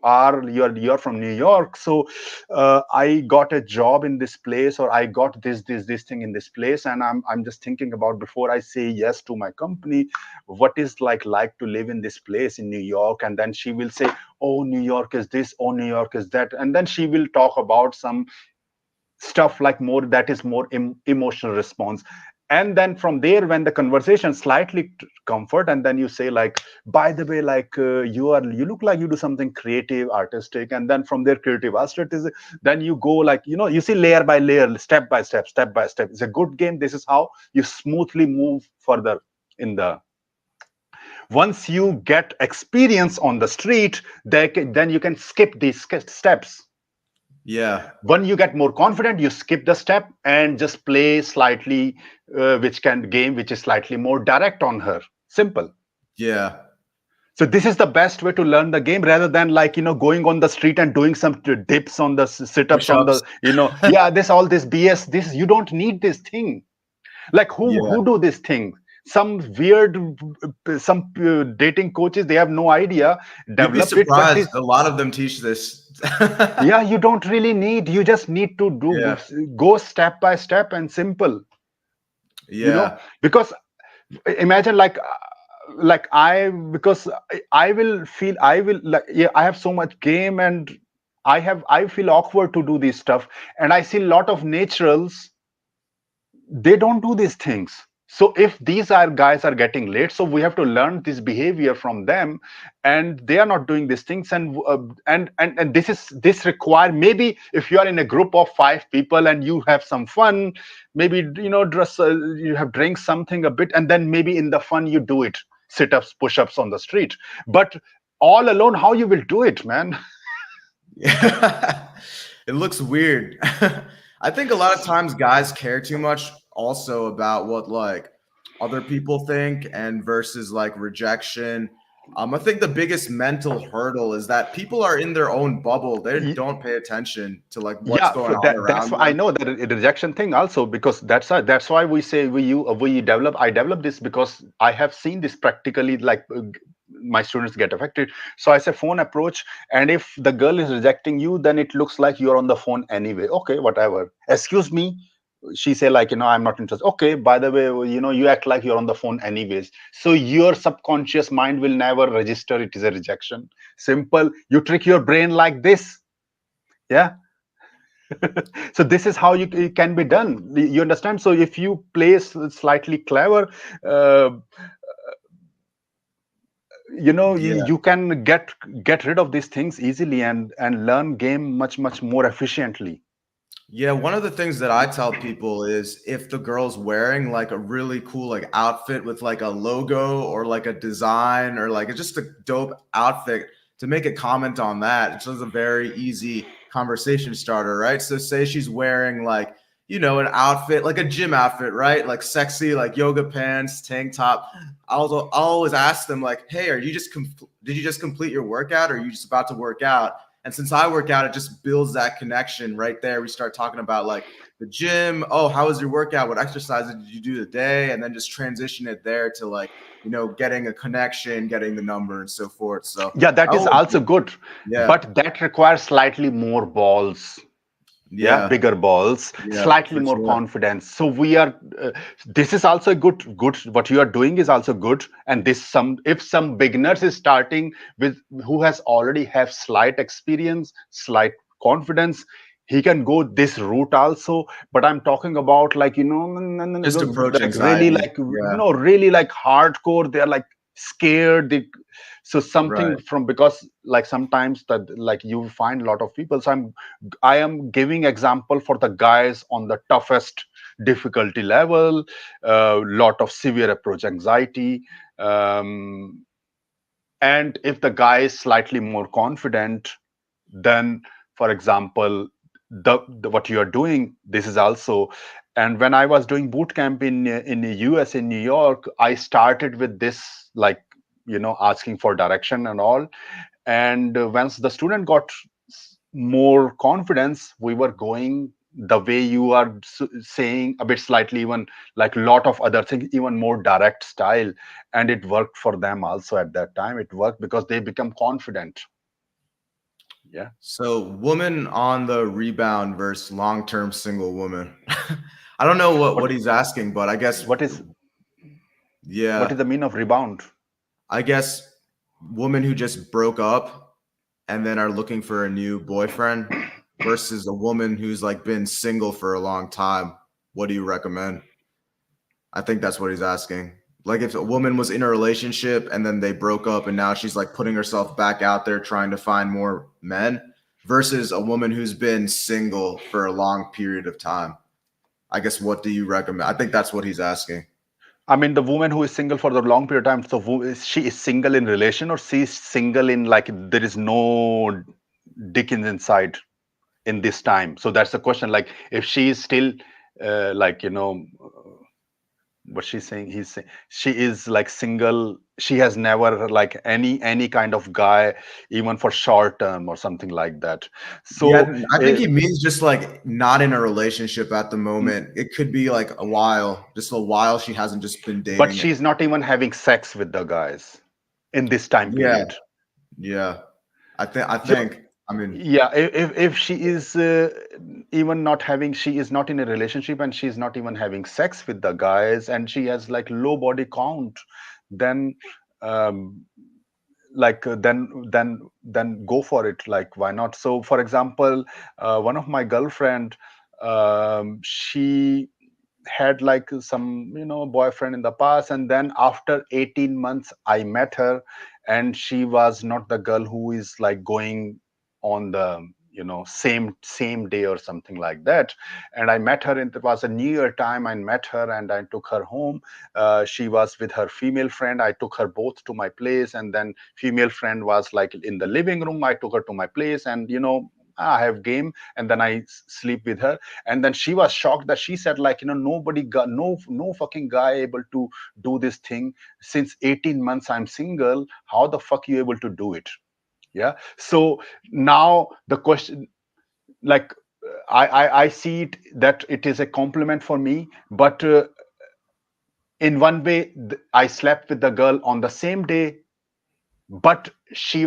from New York. So I got a job in this place, or I got this thing in this place, and I'm just thinking about, before I say yes to my company, what is like to live in this place in New York. And then she will say, oh, New York is this, oh, New York is that, and then she will talk about some stuff like more, that is more emotional response. And then from there, when the conversation slightly comfort, and then you say like, by the way, like, you look like you do something creative artistic. And then from there, creative artistic is, then you go like, you see, layer by layer, step by step. It's a good game. This is how you smoothly move further in the, once you get experience on the street, then you can skip these steps. Yeah. When you get more confident, you skip the step and just play slightly, which can game which is slightly more direct on her. Simple. Yeah. So this is the best way to learn the game, rather than like, going on the street and doing some dips on the sit-ups on the, Push-ups. yeah, this all this BS, this, you don't need this thing. Like, Yeah. who do this thing? Some weird, some dating coaches, they have no idea, You'd be developed it, but surprised. this, A lot of them teach this. yeah, you don't really need, you just need to do, Yeah. go step by step and simple, Yeah. because imagine like I, because I will feel, I will like, yeah, I have so much game, and I feel awkward to do this stuff, and I see a lot of naturals, they don't do these things. So if these are guys are getting late, so we have to learn this behavior from them, and they are not doing these things. And and this require, maybe if you are in a group of 5 people and you have some fun, maybe, dress, you have drank something a bit, and then maybe in the fun you do it, sit-ups, push-ups on the street. But all alone, how you will do it, man? Yeah. It looks weird. I think a lot of times guys care too much also about what like other people think and versus like rejection. I think the biggest mental hurdle is that people are in their own bubble. They don't pay attention to like what's Yeah, going for on that's around why I them. know that rejection thing also, because that's why we say we develop, I develop this, because I have seen this practically, like, my students get affected. So I say phone approach, and if the girl is rejecting you, then it looks like you're on the phone anyway. Okay, whatever, excuse me, she say like, I'm not interested. Okay, by the way, you act like you're on the phone anyways, so your subconscious mind will never register it is a rejection. Simple, you trick your brain like this. Yeah. So this is how it can be done, you understand? So if you play slightly clever, uh, Yeah. you can get rid of these things easily, and learn game much more efficiently. Yeah, one of the things that I tell people is if the girl's wearing like a really cool like outfit with like a logo or like a design or like it's just a dope outfit, to make a comment on that. It's just a very easy conversation starter, right? So say she's wearing like, an outfit, like a gym outfit, right? Like sexy, like yoga pants, tank top. I'll always ask them like, "Hey, did you just complete your workout or are you just about to work out?" And since I work out, it just builds that connection right there. We start talking about like the gym. Oh, how was your workout? What exercises did you do today? And then just transition it there to like, getting a connection, getting the number and so forth. So Yeah, I that is always, also good, yeah, but that requires slightly more balls. Yeah, yeah, bigger balls, yeah, slightly for more sure. confidence. So we are this is also good. What you are doing is also good. And this some if some beginners is starting with, who has already have slight experience, slight confidence, he can go this route also. But I'm talking about, like, Just approach like really, anxiety. like, Yeah, really like hardcore. They're like scared. So something right. from, because like sometimes that, like, you find a lot of people. So I am giving example for the guys on the toughest difficulty level, lot of severe approach anxiety. um, and if the guy is slightly more confident, then, for example, the what you are doing, this is also. And when I was doing boot camp in the US, in New York, I started with this, like, asking for direction and all. And once the student got more confidence, we were going the way you are saying, a bit slightly, even like lot of other things, even more direct style. And it worked for them also. At that time it worked because they become confident. Yeah. So woman on the rebound versus long-term single woman. I don't know what what he's asking, but I guess what is what yeah. is the mean of rebound? I guess women who just broke up and then are looking for a new boyfriend versus a woman who's like been single for a long time. What do you recommend? I think that's what he's asking. Like if a woman was in a relationship and then they broke up and now she's like putting herself back out there trying to find more men versus a woman who's been single for a long period of time. I guess what do you recommend? I think that's what he's asking. I mean, the woman who is single for the long period of time, so she is single in relation, or she is single in, like, there is no dickens inside in this time. So that's the question. Like, if she is still, like, what she's saying, he's saying she is like single, she has never like any kind of guy, even for short term or something like that. Yeah, So I think he means just like not in a relationship at the mm, moment. It could be like a while, just a while she hasn't just been but dating it. she's not even having sex with the guys in this time Yeah, period. yeah. I Yeah, think I mean yeah, if she is even not having, she is not in a relationship and she's not even having sex with the guys, and she has like low body count, then um, like then go for it. Like, why not? So for example, one of my girlfriend, she had like some, boyfriend in the past, and then after 18 months I met her, and she was not the girl who is like going on the, same day or something like that. And I met her, and it was a new year time. I met her and I took her home. She was with her female friend. I took her both to my place, and then female friend was like in the living room. I took her to my place, and I have game, and then I sleep with her. And then she was shocked, that she said, like, nobody got, no fucking guy able to do this thing. Since 18 months I'm single, how the fuck you able to do it? Yeah. So now the question, like, I see it that it is a compliment for me, but in one way, I slept with the girl on the same day, but she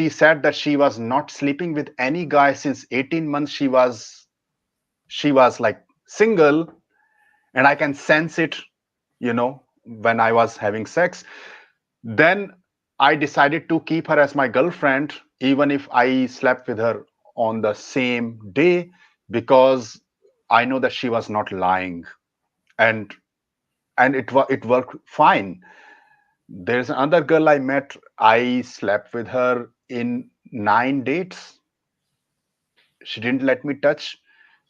said that she was not sleeping with any guy since 18 months. She was like single, and I can sense it, when I was having sex. Then I decided to keep her as my girlfriend, even if I slept with her on the same day, because I know that she was not lying. And it worked fine. There's another girl I met. I slept with her in 9 dates. She didn't let me touch.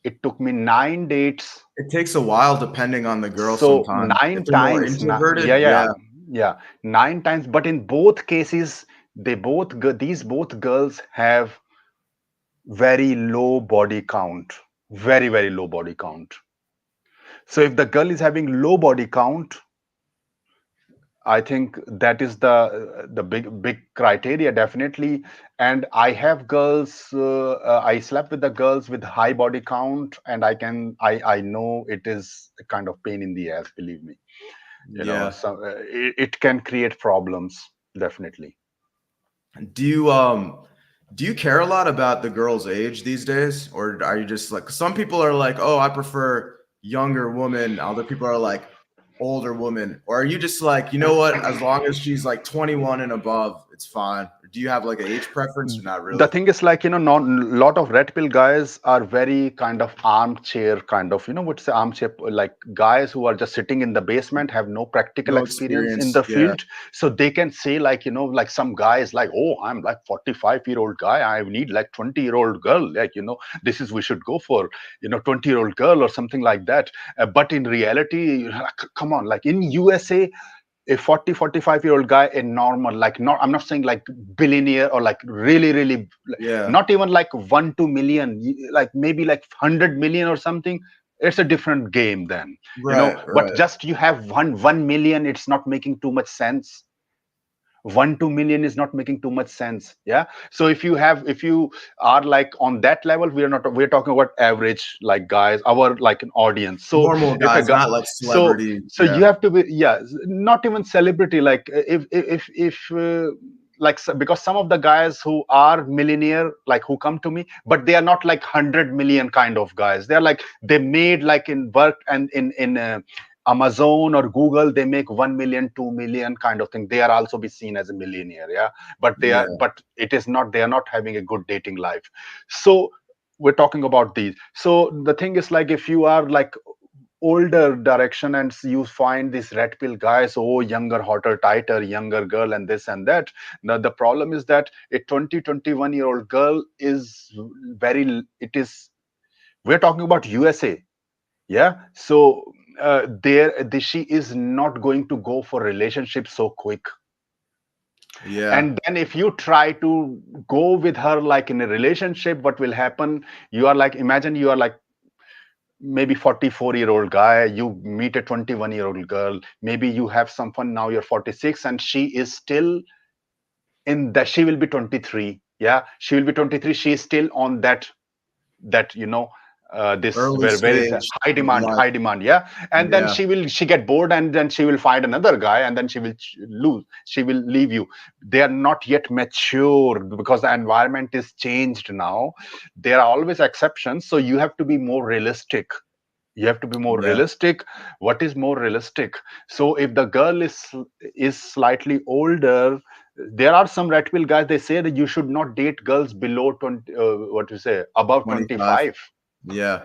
It took me 9 dates. It takes a while depending on the girl So sometimes. If nine they're more times, yeah, introverted, yeah, yeah, yeah, 9 times. But in both cases, these both girls have very low body count, very, very low body count. So if the girl is having low body count, I think that is the big criteria, definitely. And I have girls. I slept with the girls with high body count, and I know it is a kind of pain in the ass. Believe me, yeah. so it can create problems, definitely. Do you do you care a lot about the girl's age these days, or are you just like 'cause some people are like, oh, I prefer younger woman, other people are like older woman, or are you just like, you know what, as long as she's like 21 and above, it's fine? Or do you have like an age preference or not The really? thing is, like, not lot of red pill guys are very kind of armchair kind of, what's the armchair, like guys who are just sitting in the basement, have no practical No experience in experience. the Yeah. field. So they can say, like, like some guys like, oh, I'm like 45-year-old guy, I need like 20-year-old girl, like, this is we should go for, 20-year-old girl or something like that. But in reality, come on, like in USA, a 40-45-year-old guy, a normal, like, not, I'm not saying like billionaire or like really really, Yeah. not even like 1-2 million, like maybe like 100 million or something. It's a different game then, Right, but right. just you have 1 million, it's not making too much sense. 1-2 million is not making too much sense. Yeah. So if you are like on that level, we're talking about average like guys, our like an audience. So Normal if a guys, guy, not like so celebrity. you Yeah. have to be, yeah, not even celebrity, like if like because some of the guys who are millionaire, like who come to me, but they are not like 100 million kind of guys. They're like, they made like in work and in Amazon or Google, they make 1 million, 2 million kind of thing. They are also be seen as a millionaire, yeah. Yeah. But it is not. They are not having a good dating life. So we're talking about these. So the thing is, like, if you are like older direction and you find these red pill guys, oh, younger, hotter, tighter, younger girl, and this and that. Now the problem is that a 20-21-year-old girl is very. It is. We're talking about USA, yeah. So she is not going to go for relationship so quick. Yeah. And then if you try to go with her like in a relationship, what will happen? You are like, imagine you are like maybe 44-year-old guy, you meet a 21-year-old girl, maybe you have some fun, now you're 46 and she is still in that. She will be 23, yeah, she will be 23, she is still on that this Early where is stage high of demand, life. yeah. And then Yeah. she get bored, and then she will find another guy, and then she will leave you. They are not yet mature because the environment is changed now. There are always exceptions, so you have to be more realistic. You have to be more Yeah. realistic. What is more realistic? So if the girl is slightly older, there are some red pill guys, they say that you should not date girls below 20, what you say, above 25. 25. Yeah.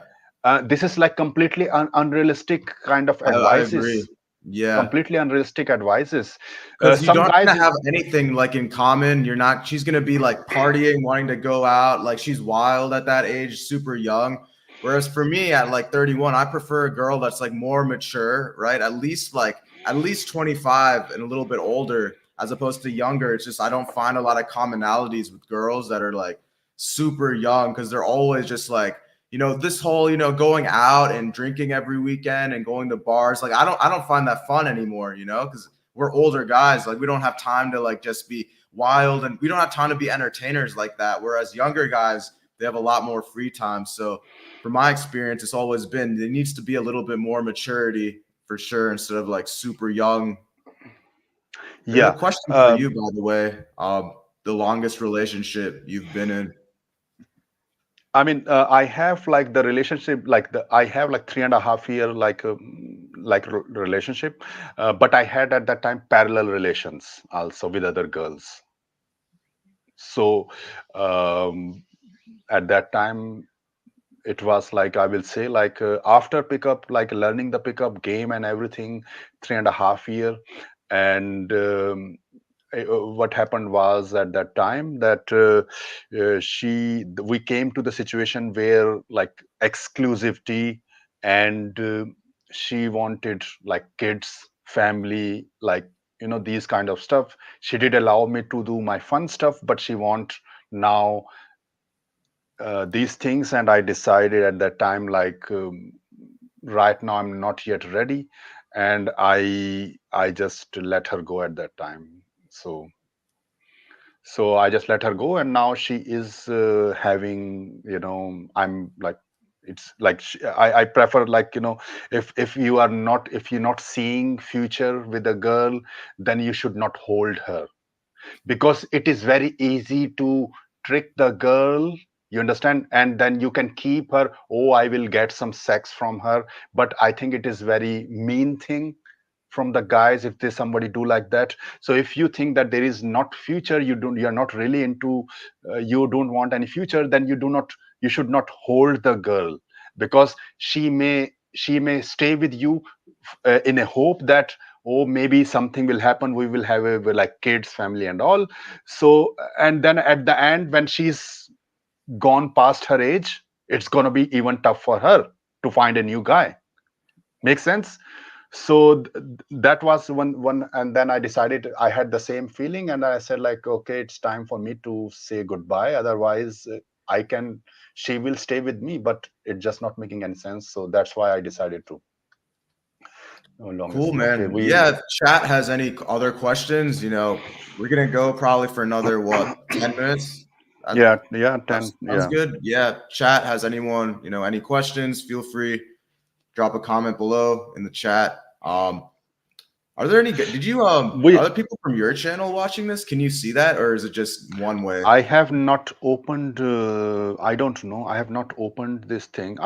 This is like completely unrealistic kind of I agree. advices. Yeah. Completely unrealistic advices. Because you Some don't guys, gonna have anything like in common. You're not, she's gonna be like partying, wanting to go out. Like she's wild at that age, super young. Whereas for me at like 31, I prefer a girl that's like more mature, right? At least 25 and a little bit older, as opposed to younger. It's just I don't find a lot of commonalities with girls that are like super young because they're always just like, this whole, going out and drinking every weekend and going to bars. Like I don't find that fun anymore, because we're older guys. Like we don't have time to like just be wild, and we don't have time to be entertainers like that. Whereas younger guys, they have a lot more free time. So from my experience, it's always been there needs to be a little bit more maturity for sure instead of like super young. And the yeah. question for um, you, by the way, the longest relationship you've been in. I mean, I have like the relationship, like I have like 3.5 year relationship, but I had at that time parallel relations also with other girls. So um, at that time, it was like, I will say, like after pickup, like learning the pickup game and everything, 3.5 year, and what happened was at that time that we came to the situation where like exclusivity, and she wanted like kids, family, like these kind of stuff. She did allow me to do my fun stuff, but she want now these things, and I decided at that time like right now I'm not yet ready, and I just let her go at that time. So I just let her go, and now she is having, I'm like, it's like I prefer like, if you are not, if you're not seeing future with a girl, then you should not hold her, because it is very easy to trick the girl, you understand, and then you can keep her. Oh, I will get some sex from her. But I think it is very mean thing from the guys if there's somebody do like that. So if you think that there is not future, you're not really into, you don't want any future, then you should not hold the girl, because she may stay with you in a hope that, oh, maybe something will happen, we will have a like kids, family and all. So and then at the end, when she's gone past her age, it's going to be even tough for her to find a new guy. Makes sense? So that was one, and then I decided, I had the same feeling, and I said like, okay, it's time for me to say goodbye. Otherwise, I can she will stay with me, but it's just not making any sense. So that's why I decided to. Oh, Cool, longest. Okay, man. we. Yeah, if chat has any other questions, we're gonna go probably for another 10 minutes. That, Yeah, yeah, that 10. sounds Yeah. good. Yeah, chat has anyone, any questions, feel free, drop a comment below in the chat. Are there any did you are We. there people from your channel watching this? Can you see that, or is it just one way? I have not opened. I don't know. I have not opened this thing.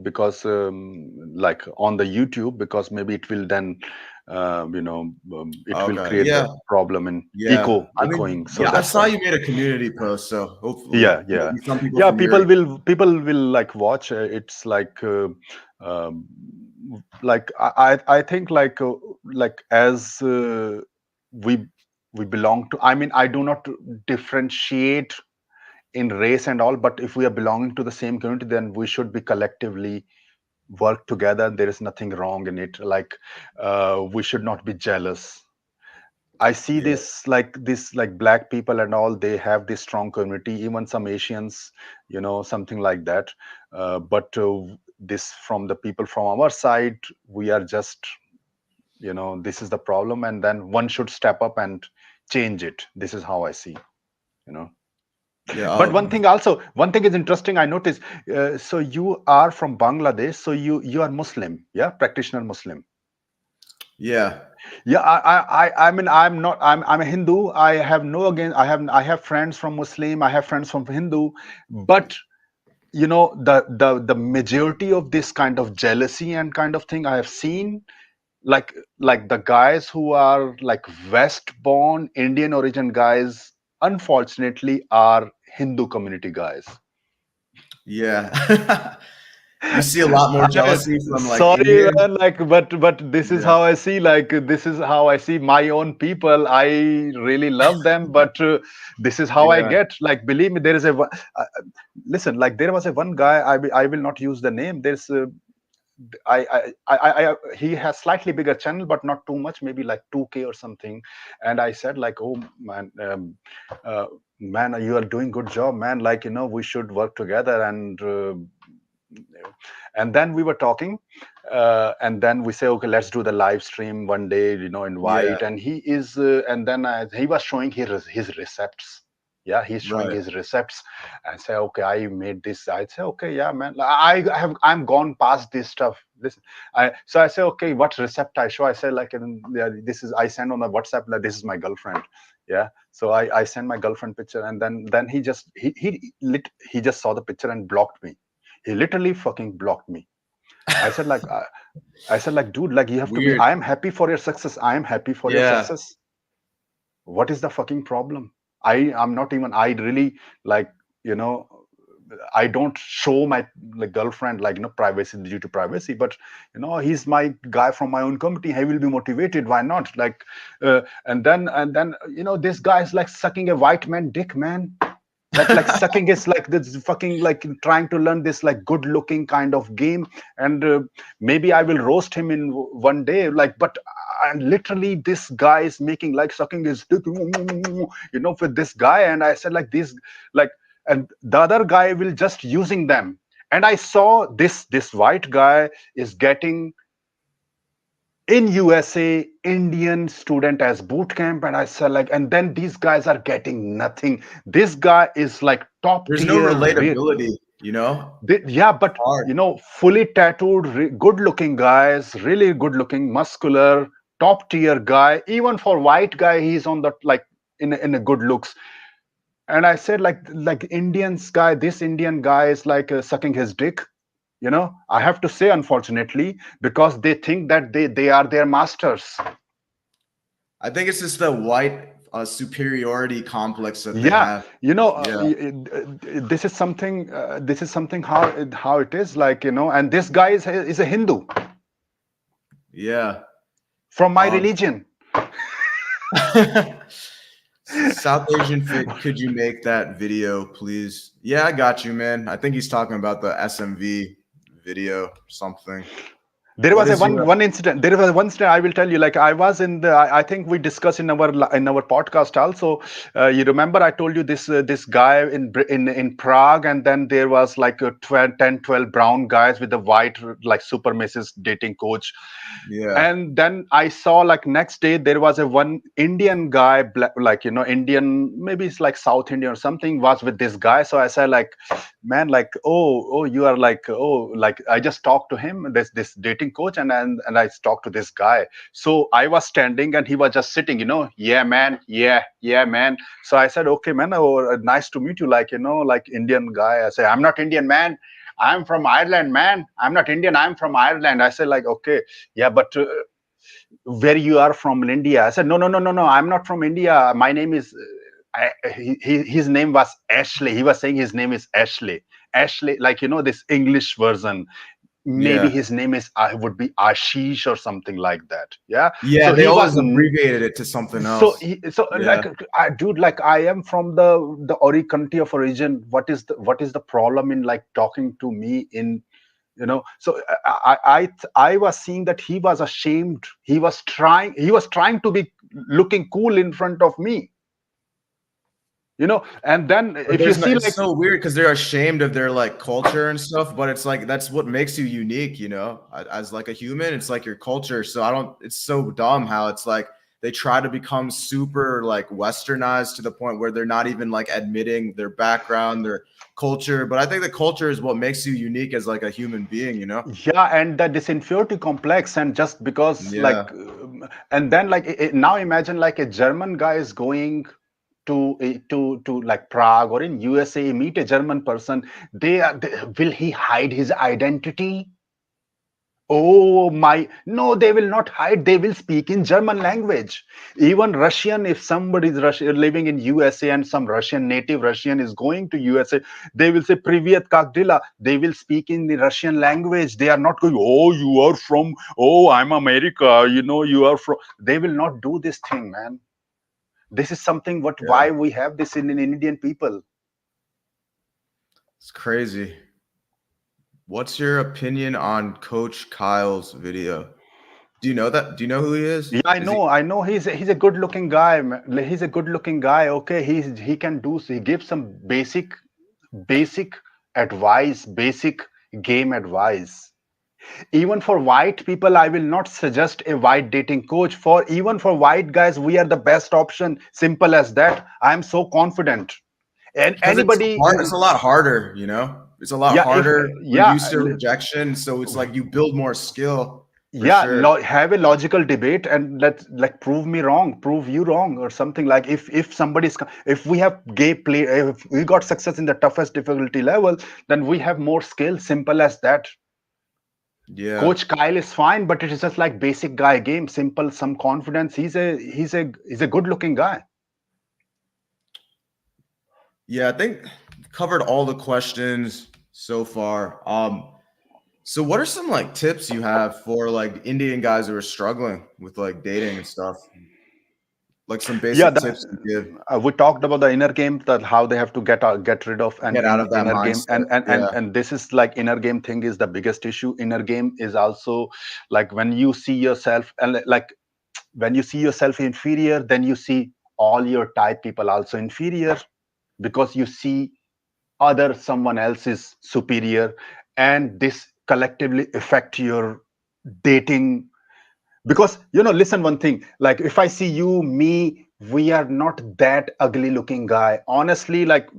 Because like on the YouTube, because maybe it will then, it will Okay. create the Yeah. problem in Yeah. I mean, echoing. So yeah, I that's saw why. you made a community post, so hopefully Yeah, yeah, maybe some people yeah. from your People will like watch. It's um, like I think like as we we belong to. I mean, I do not differentiate in race and all, but if we are belonging to the same community, then we should be collectively work together. There is nothing wrong in it. Like we should not be jealous. I see Yeah. this like black people and all, they have this strong community, even some Asians, something like that. But this from the people from our side, we are just, this is the problem, and then one should step up and change it. This is how I see, you know. Yeah. But one thing is interesting. I noticed. So you are from Bangladesh. So you are Muslim, yeah, practitioner Muslim. Yeah. Yeah, I mean, I'm a Hindu. I have no again. I have friends from Muslim. I have friends from Hindu, but the majority of this kind of jealousy and kind of thing I have seen, like the guys who are like West born Indian origin guys, unfortunately, are Hindu community guys. Yeah. You see a lot more I, jealousy from like sorry, Indian. man. Like, but this is Yeah. how I see. Like, this is how I see my own people. I really love them, but this is how I Yeah. get. Like, believe me, there is listen. Like, there was a one guy. I will not use the name. There's he has slightly bigger channel, but not too much. Maybe like 2K or something. And I said like, oh man, uh, man, you are doing good job, man. Like, we should work together, and then we were talking, and then we say, okay, let's do the live stream one day, Yeah. invite. And he is and then he was showing his recepts. Yeah, he's showing Right. his recepts. And say, okay, I made this. I say, okay, yeah, man, I'm gone past this stuff. So I say, okay, what recept I show? I say like, yeah, this is, I send on the WhatsApp, like, this is my girlfriend. Yeah. So I send my girlfriend picture, and then he just saw the picture and blocked me. He literally fucking blocked me. I said like, dude, like, you have to be. Weird. I am happy for your success. I am happy for your Yeah. success. What is the fucking problem? I'm not even. I really like, you know. I don't show my like girlfriend like privacy due to privacy, but he's my guy from my own company. He will be motivated. Why not? Like, and then this guy is like sucking a white man dick, man. That like sucking is like this fucking like trying to learn this like good looking kind of game, and maybe I will roast him in one day. Like, but and literally this guy is making like sucking his dick, with this guy, and I said like this like, and the other guy will just using them, and I saw this white guy is getting in USA Indian student as boot camp, and I said like, and then these guys are getting nothing. This guy is like top There's no tier, relatability, yeah, but hard. fully tattooed, good looking guys, really good looking, muscular, top tier guy. Even for white guy, he's on the like in a good looks. And I said like Indians guy, this Indian guy is like sucking his dick. I have to say, unfortunately, because they think that they are their masters. I think it's just the white superiority complex that they Yeah, have. Yeah, this is something. This is something how it is like. And this guy is a Hindu yeah. from my Um, religion. South Asian fit, could you make that video, please? Yeah, I got you, man. I think he's talking about the SMV video, something. There What was a is your one incident. There was one incident I will tell you. Like I was in the. I think we discussed in our podcast also. You remember I told you this guy in Prague, and then there was like 12 brown guys with the white like supremacist dating coach. yeah, And then I saw like next day there was a one Indian guy, like Indian, maybe it's like South Indian or something, was with this guy. So I said like, man, like, oh, you are like, oh, like I just talked to him, this dating coach, and I talked to this guy. So I was standing and he was just sitting, yeah, man, yeah, man. So I said, okay, man, oh, nice to meet you, like like Indian guy. I say, I'm not Indian, man. I'm from Ireland, man. I'm not Indian. I'm from Ireland. I said like, okay, yeah, but where you are from in India? I said, no. I'm not from India. My name is. His name was Ashley. He was saying his name is Ashley. Ashley, like this English version. Maybe yeah, his name is would be Ashish or something like that. Yeah. yeah. So They he was always abbreviated it to something so else. like Yeah, dude, like I am from the ori country of origin. What is the problem in like talking to me in so I was seeing that he was ashamed. He was trying to be looking cool in front of me, and then but if you there's no. see It's like, so weird because they're ashamed of their like culture and stuff. But it's like that's what makes you unique, as like a human. It's like your culture. So I don't. It's so dumb how it's like they try to become super like westernized to the point where they're not even like admitting their background, their culture. But I think the culture is what makes you unique as like a human being. yeah, and that this inferiority complex, and just because like Yeah. and then like now imagine like a German guy is going to like Prague or in USA, meet a German person. Will he hide his identity? Oh my, no, they will not hide. They will speak in German language. Even Russian, if somebody is living in USA and some Russian, native Russian is going to USA, they will say, Privyet, kak dila. They will speak in the Russian language. They are not going, oh, you are from, oh, I'm America, you are from. They will not do this thing, man. This is something why Yeah. we have this in Indian people. It's crazy. What's your opinion on Coach Kyle's video? Do you know that? Do you know who he is? Yeah, I Is he? know. I know he's a good looking guy. He's a good looking guy. Okay, he can do. He gives some basic advice, basic game advice. Even for white people, I will not suggest a white dating coach. For even for white guys, we are the best option. Simple as that. I am so confident. And Because it's anybody hard. It's who, a lot harder. It's a lot yeah, if harder. We're yeah, used to rejection, so it's like you build more skill for yeah, sure. have a logical debate and let like prove me wrong, prove you wrong, or something. Like if if we have gay play, if we got success in the toughest difficulty level, then we have more skill. Simple as that. Yeah. Coach Kyle is fine, but it is just like basic guy game, simple, some confidence. He's a good looking guy. Yeah, I think covered all the questions so far. So what are some like tips you have for like Indian guys who are struggling with like dating and stuff? Like some Yeah, basic tips to give, we talked about the inner game, that how they have to get rid of an get out of that inner game, mindset. Yeah. and this is like inner game thing is the biggest issue. Inner game is also like when you see yourself, and like when you see yourself inferior, then you see all your type people also inferior, because you see other someone else is superior, and this collectively affect your dating. Because listen, one thing, like if I see you, me, we are not that ugly looking guy, honestly. Like,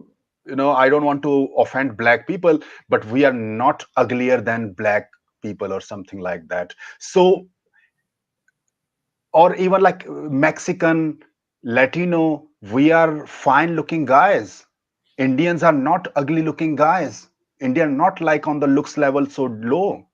I don't want to offend black people, but we are not uglier than black people or something like that. So, or even like Mexican, Latino, we are fine looking guys. Indians are not ugly looking guys. Indian not like on the looks level so low.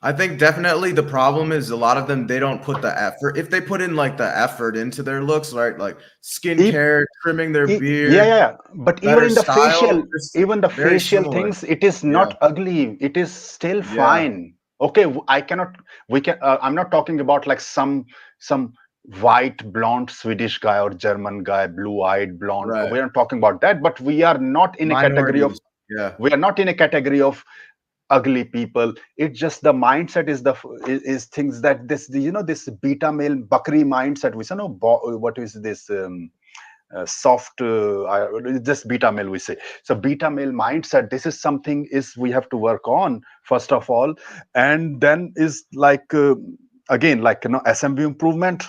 I think definitely the problem is a lot of them, they don't put the effort. If they put in like the effort into their looks, right? Like If skincare, trimming their Yeah, beard, yeah, yeah. But better style, just even the very facial similar. things, it is Yeah. not ugly. It is still Yeah. fine. Okay, I cannot. We can. I'm not talking about like some white blonde Swedish guy or German guy, blue-eyed blonde. Right. We are not talking about that. But we are not in a category of. Minorities. Yeah. We are not in a category of ugly people. It's just the mindset is is things that this this beta male bakri mindset. We say no. What is this? Soft just beta male, we say. So beta male mindset, this is something is we have to work on first of all. And then is like again, like SMB improvement.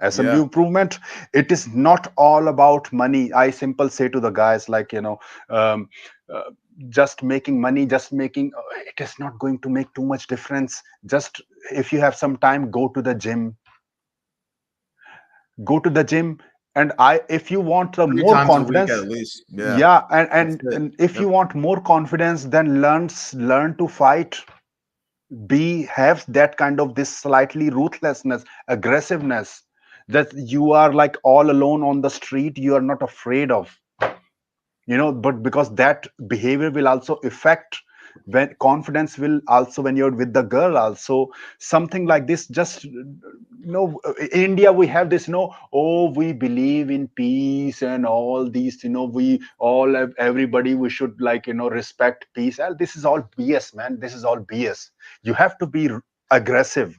SMB Yeah. improvement, it is not all about money. I simple say to the guys, like um, uh, just making money, just making it is not going to make too much difference. Just if you have some time, go to the gym. And I if you want a Three more times a week at confidence, least. Yeah. yeah, That's it. and if Yep. you want more confidence, then learn to fight. Be have that kind of this slightly ruthlessness, aggressiveness, that you are like all alone on the street, you are not afraid of. But because that behavior will also affect when confidence will also when you're with the girl also. Something like this, just in India we have this, oh, we believe in peace and all these, we all everybody, we should like respect peace. This is all BS, man. This is all BS. You have to be aggressive,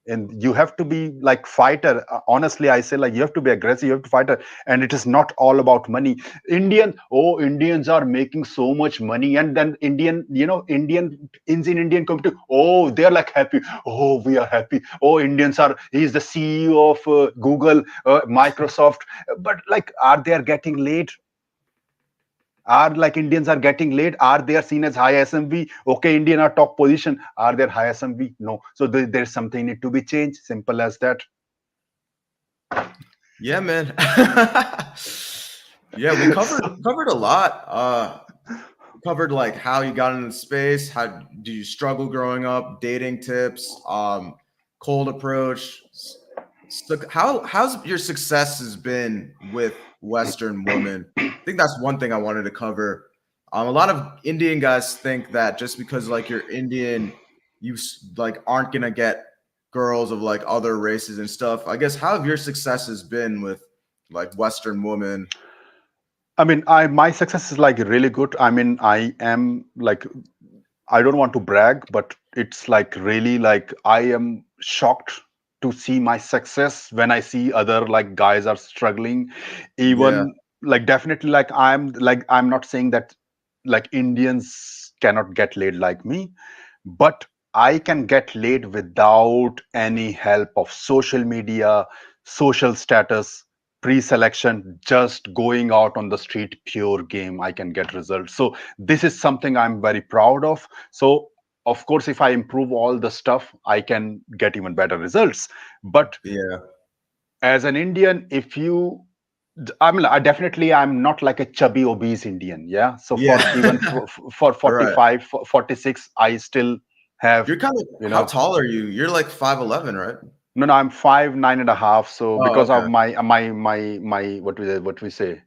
and you have to be like fighter. Honestly, I say, like, you have to be aggressive, you have to fighter. And it is not all about money. Indians are making so much money, and then in Indian community, oh, they are like happy. Oh, we are happy. Oh, Indians are, he's the CEO of Google, Microsoft. But like, are they are getting laid? Are like Indians are getting laid? Are they are seen as high SMV? Okay, Indian are top position. Are there high SMV? No. So there's something need to be changed. Simple as that. Yeah, man. Yeah, we covered So, covered a lot. Covered like how you got into space, how do you struggle growing up, dating tips, cold approach. So how's your successes been with Western women? I think that's one thing I wanted to cover. A lot of Indian guys think that just because like you're Indian, like aren't gonna get girls of like other races and stuff. I guess how have your successes been with like Western women? I mean, I my success is like really good. I mean, I am like, I don't want to brag, but it's like really like I am shocked to see my success when I see other like guys are struggling. Yeah, Even like definitely like I'm not saying that like Indians cannot get laid like me, but I can get laid without any help of social media, social status, pre-selection, just going out on the street, pure game. I can get results. So this is something I'm very proud of. So of course, if I improve all the stuff, I can get even better results. But yeah, as an Indian, if you I definitely I'm not like a chubby obese Indian. Yeah. So for even yeah. for Right. 45, 46, I still have, You're kind of you how know, tall are you? You're like 5'11", right? no, I'm 5'9" and a half. So Oh, because of okay. my what we say,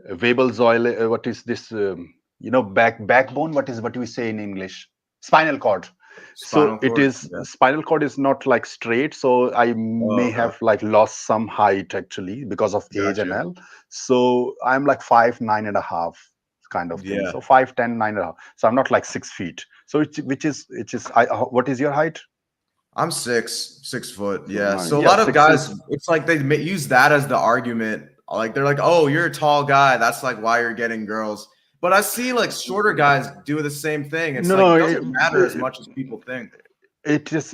Weibelsäule, what is this? Backbone. What do we say in English? Spinal cord. So Spinal it cord. is, Yeah. spinal cord is not like straight. So I Oh, may okay. have like lost some height actually because of age and Gotcha. all. So I'm like 5'9.5" kind of thing. Yeah. So 5'10", 9.5". So I'm not like 6 feet. So what is your height? I'm 6 foot. So, Yeah. So a yeah, lot of six guys, is it's like they use that as the argument. Like they're like, "Oh, you're a tall guy. That's like why you're getting girls." But I see like shorter guys do the same thing. It's no, like no. it doesn't matter as much as people think. It is,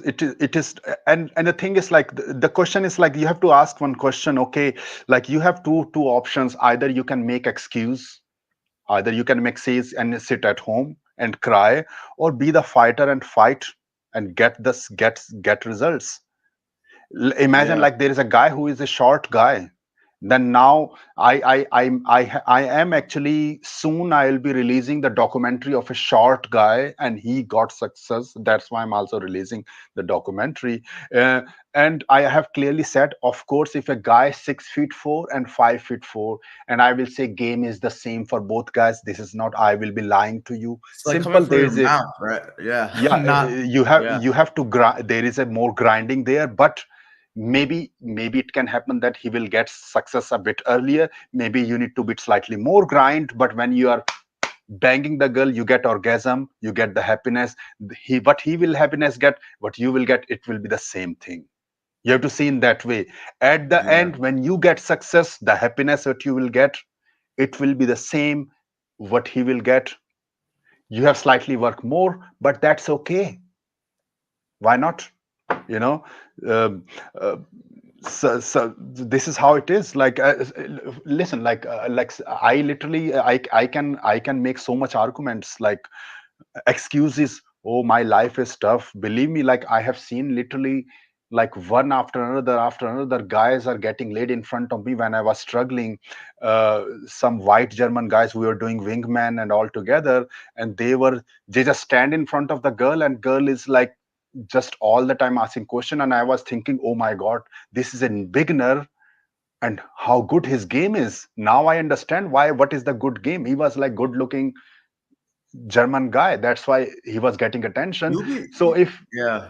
and the thing is like the question is like you have to ask one question. Okay, like you have two options. Either you can make excuse, either you can make says and sit at home and cry, or be the fighter and fight and get results. Imagine Yeah. like there is a guy who is a short guy. Then now I am actually, soon I'll be releasing the documentary of a short guy and he got success. That's why I'm also releasing the documentary. uh, and I have clearly said, of course, if a guy 6'4" and 5'4", and I will say game is the same for both guys, this is not, I will be lying to you. It's like coming Simple, from there your is a, mouth, right? Yeah. yeah, Not you have yeah. to grind. There is a more grinding there, but maybe it can happen that he will get success a bit earlier. Maybe you need to be slightly more grind, but when you are banging the girl, you get orgasm, you get the happiness. He will happiness get, what you will get, it will be the same thing. You have to see in that way. At the Yeah. end, when you get success, the happiness that you will get, it will be the same what he will get. You have slightly work more, but that's okay. Why not? you know um, uh, so this is how it is. Like listen, I literally, I can make so much arguments, like excuses. Oh, my life is tough, believe me. Like I have seen literally, like one after another guys are getting laid in front of me when I was struggling. Some white German guys, we were doing wingman and all together, and they just stand in front of the girl, and girl is like just all the time asking question, and I was thinking, oh my god, this is a beginner, and how good his game is. Now I understand why, what is the good game. He was like good looking German guy, that's why he was getting attention. You'll be So yeah.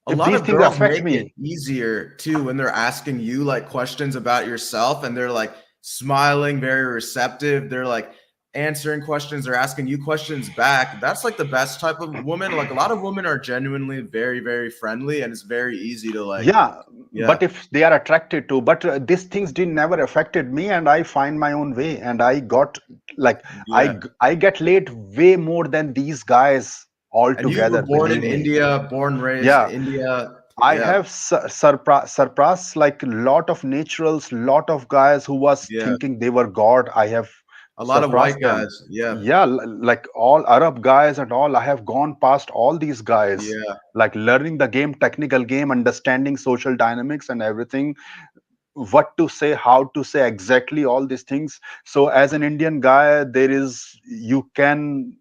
A if lot these of things girls affect make it me, easier too when they're asking you like questions about yourself and they're like smiling, very receptive. They're like answering questions, they're asking you questions back. That's like the best type of woman. Like a lot of women are genuinely very, very friendly and it's very easy to like, yeah, yeah, but if they are attracted to, but these things didn't never affected me, and I find my own way, and I got like yeah. I get laid way more than these guys And you were altogether, born in believe me. India, born, raised Yeah, India. I Yeah, have surpassed like lot of naturals, lot of guys who was yeah. thinking they were God. I have A lot of white surpassed them. guys. Yeah, Yeah, like all Arab guys and all. I have gone past all these guys. yeah. Like learning the game, technical game, understanding social dynamics and everything, what to say, how to say, exactly all these things. So as an Indian guy, there is, you can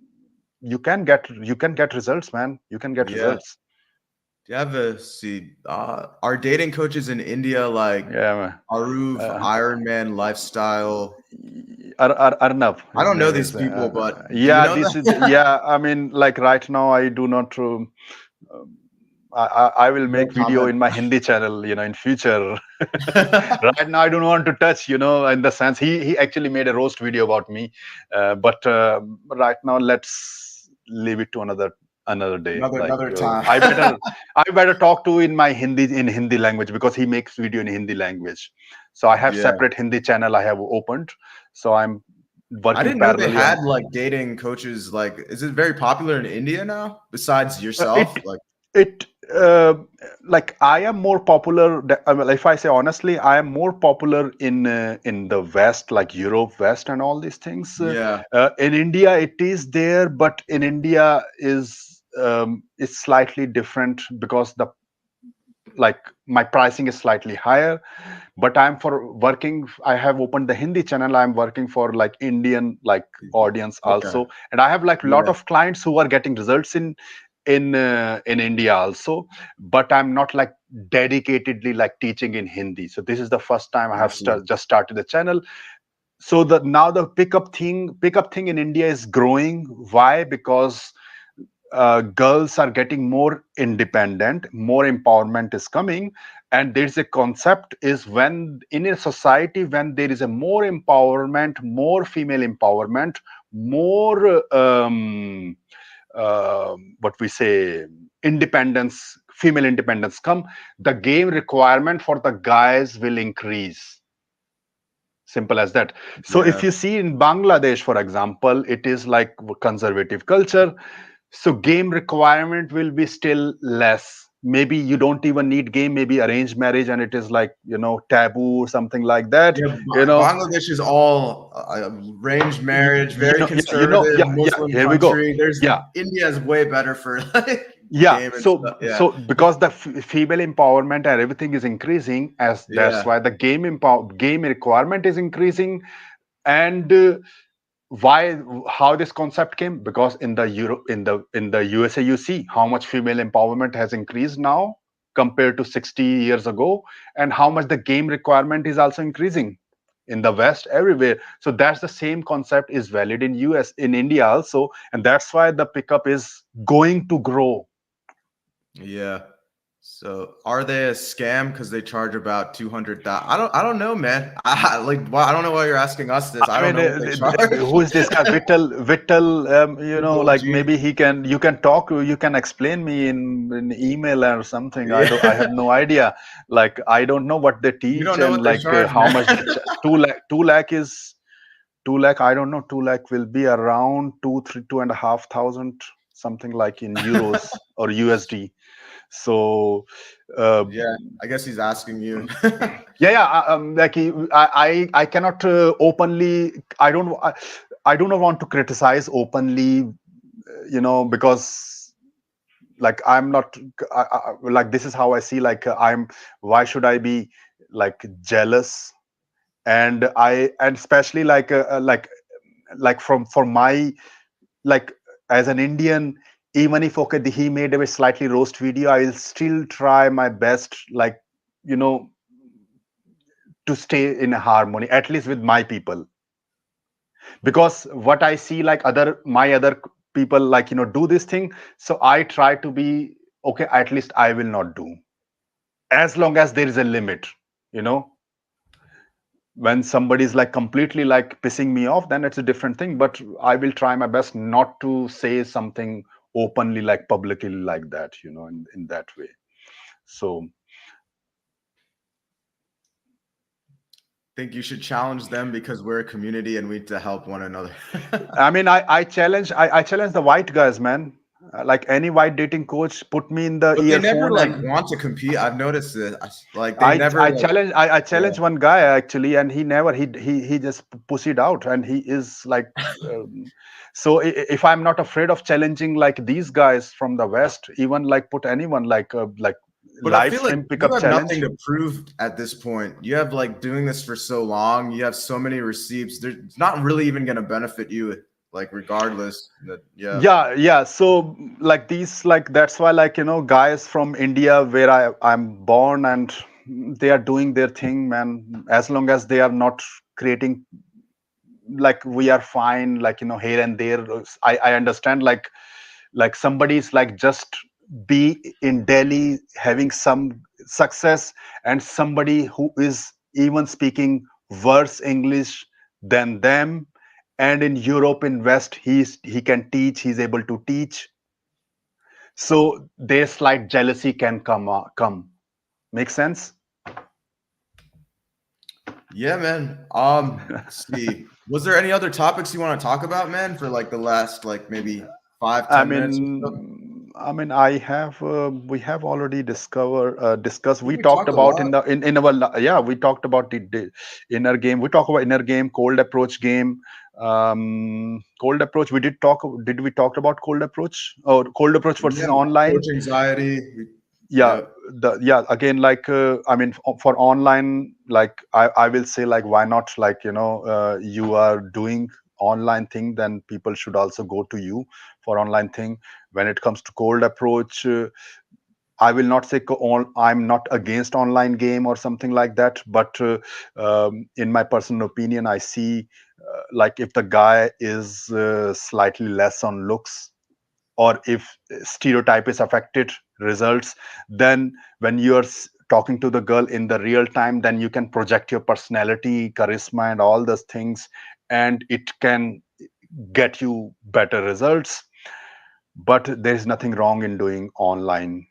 get results, man. You can get Yeah. results. Do you have a see? Are dating coaches in India like Yeah, man. Aruv, Iron Man lifestyle? Arnab, I his don't know name these is. people, but do you Yeah, know this is. that? Yeah, I mean, like right now, I do not. I will No make video comment. in my Hindi channel, in future. Right now, I don't want to touch, in the sense he actually made a roast video about me, but right now, let's leave it to another day. Like Another time. I better talk to in Hindi language, because he makes video in Hindi language. So I have Yeah. separate Hindi channel I have opened. So I'm I working didn't know they parallelly had on like dating coaches. Like, is it very popular in India now besides it. yourself? Like, It like I am more popular. If I say honestly, I am more popular in the West, like Europe, West, and all these things. yeah, In India, it is there, but in India is slightly different, because the like my pricing is slightly higher. But I'm for working, I have opened the Hindi channel, I'm working for like Indian like audience okay. also, and I have like a lot Yeah, of clients who are getting results in India also. But I'm not like dedicatedly like teaching in Hindi. So this is the first time I I have see. just started the channel. so the now the pickup thing in India is growing. Why? Because girls are getting more independent, more empowerment is coming. And there's a concept is when in a society when there is a more empowerment, more female empowerment, more what we say independence, female independence come, the game requirement for the guys will increase. Simple as that. So if Yeah. you see in Bangladesh, for example, it is like conservative culture, so game requirement will be still less. Maybe you don't even need game, maybe arranged marriage, and it is like, taboo or something like that. Yeah, you know Bangladesh is all arranged marriage, very yeah, conservative, yeah, Muslim here we go. country. There's Yeah, India is way better for like yeah. game and So stuff. Yeah, because the female empowerment and everything is increasing, as that's yeah, why the game requirement is increasing. And why, how this concept came, because in the in the USA, you see how much female empowerment has increased now compared to 60 years ago, and how much the game requirement is also increasing in the West, everywhere. So that's the same concept is valid in US, in India also, and that's why the pickup is going to grow. yeah. So are they a scam because they charge about 200,000? I don't know, man. I like. Well, I don't know why you're asking us this. I I don't mean, know what they charge. who is this guy? Vittal, Triple like G. maybe you can talk, you can explain me in email or something. I have Yeah, no idea. Like, I don't know what they you teach, don't know and what they like charge, how man. much they 2 lakh is 2 lakh. I don't know. 2 lakh will be around two, three, 2,500, something like in euros or USD. So, uh, Yeah, I guess he's asking you. yeah, like I cannot openly. I do not want to criticize openly, because like I'm not like, this is how I see, like I'm, why should I be like jealous? And especially like from for my, like, as an Indian, even if okay he made a slightly roast video, I will still try my best, like, you know to stay in harmony, at least with my people. Because what I see, like other people, like, do this thing. So I try to be okay, at least I will not do, as long as there is a limit. you know when somebody is like completely like pissing me off, then it's a different thing, but I will try my best not to say something openly, like publicly, like that, in that way. So Think you should challenge them because we're a community and we need to help one another. I mean, I challenge the white guys, man. Like any white dating coach, put me in the But they never earphone like and want to compete. I've noticed this. Like they never like. I Yeah. challenged one guy actually, and he never he just pussied out, and he is like, um, so if I'm not afraid of challenging like these guys from the West, even like put anyone like But I live feel like stream you pickup have nothing challenge. to prove at this point. You have like doing this for so long. You have so many receipts. There's it's not really even going to benefit you, like regardless. That yeah. Yeah. So like these, like that's why, like, guys from India, where I'm born, and they are doing their thing, man. As long as they are not creating, like, we are fine, like, here and there. I understand, like somebody's like just be in Delhi having some success, and somebody who is even speaking worse English than them, and in Europe, in West, he can teach, he's able to teach. So their slight jealousy can come. Make sense? Yeah, man. Let's see. Was there any other topics you want to talk about, man, for like the last like maybe five, I 10 minutes or so? mean, we have already discussed. I think We we talked talked a about lot. in our yeah, we talked about the inner game. We talk about inner game, cold approach game, cold approach. Did we talk about cold approach, or cold approach versus Yeah, online? coach anxiety. Yeah, Yeah. again, like, I mean, for online, like, I will say, like, why not, like, you are doing online thing, then people should also go to you for online thing. When it comes to cold approach, I will not say I'm not against online game or something like that, but in my personal opinion, I see like if the guy is slightly less on looks, or if stereotype is affected results, then when you're talking to the girl in the real time, then you can project your personality, charisma, and all those things, and it can get you better results. But there's nothing wrong in doing online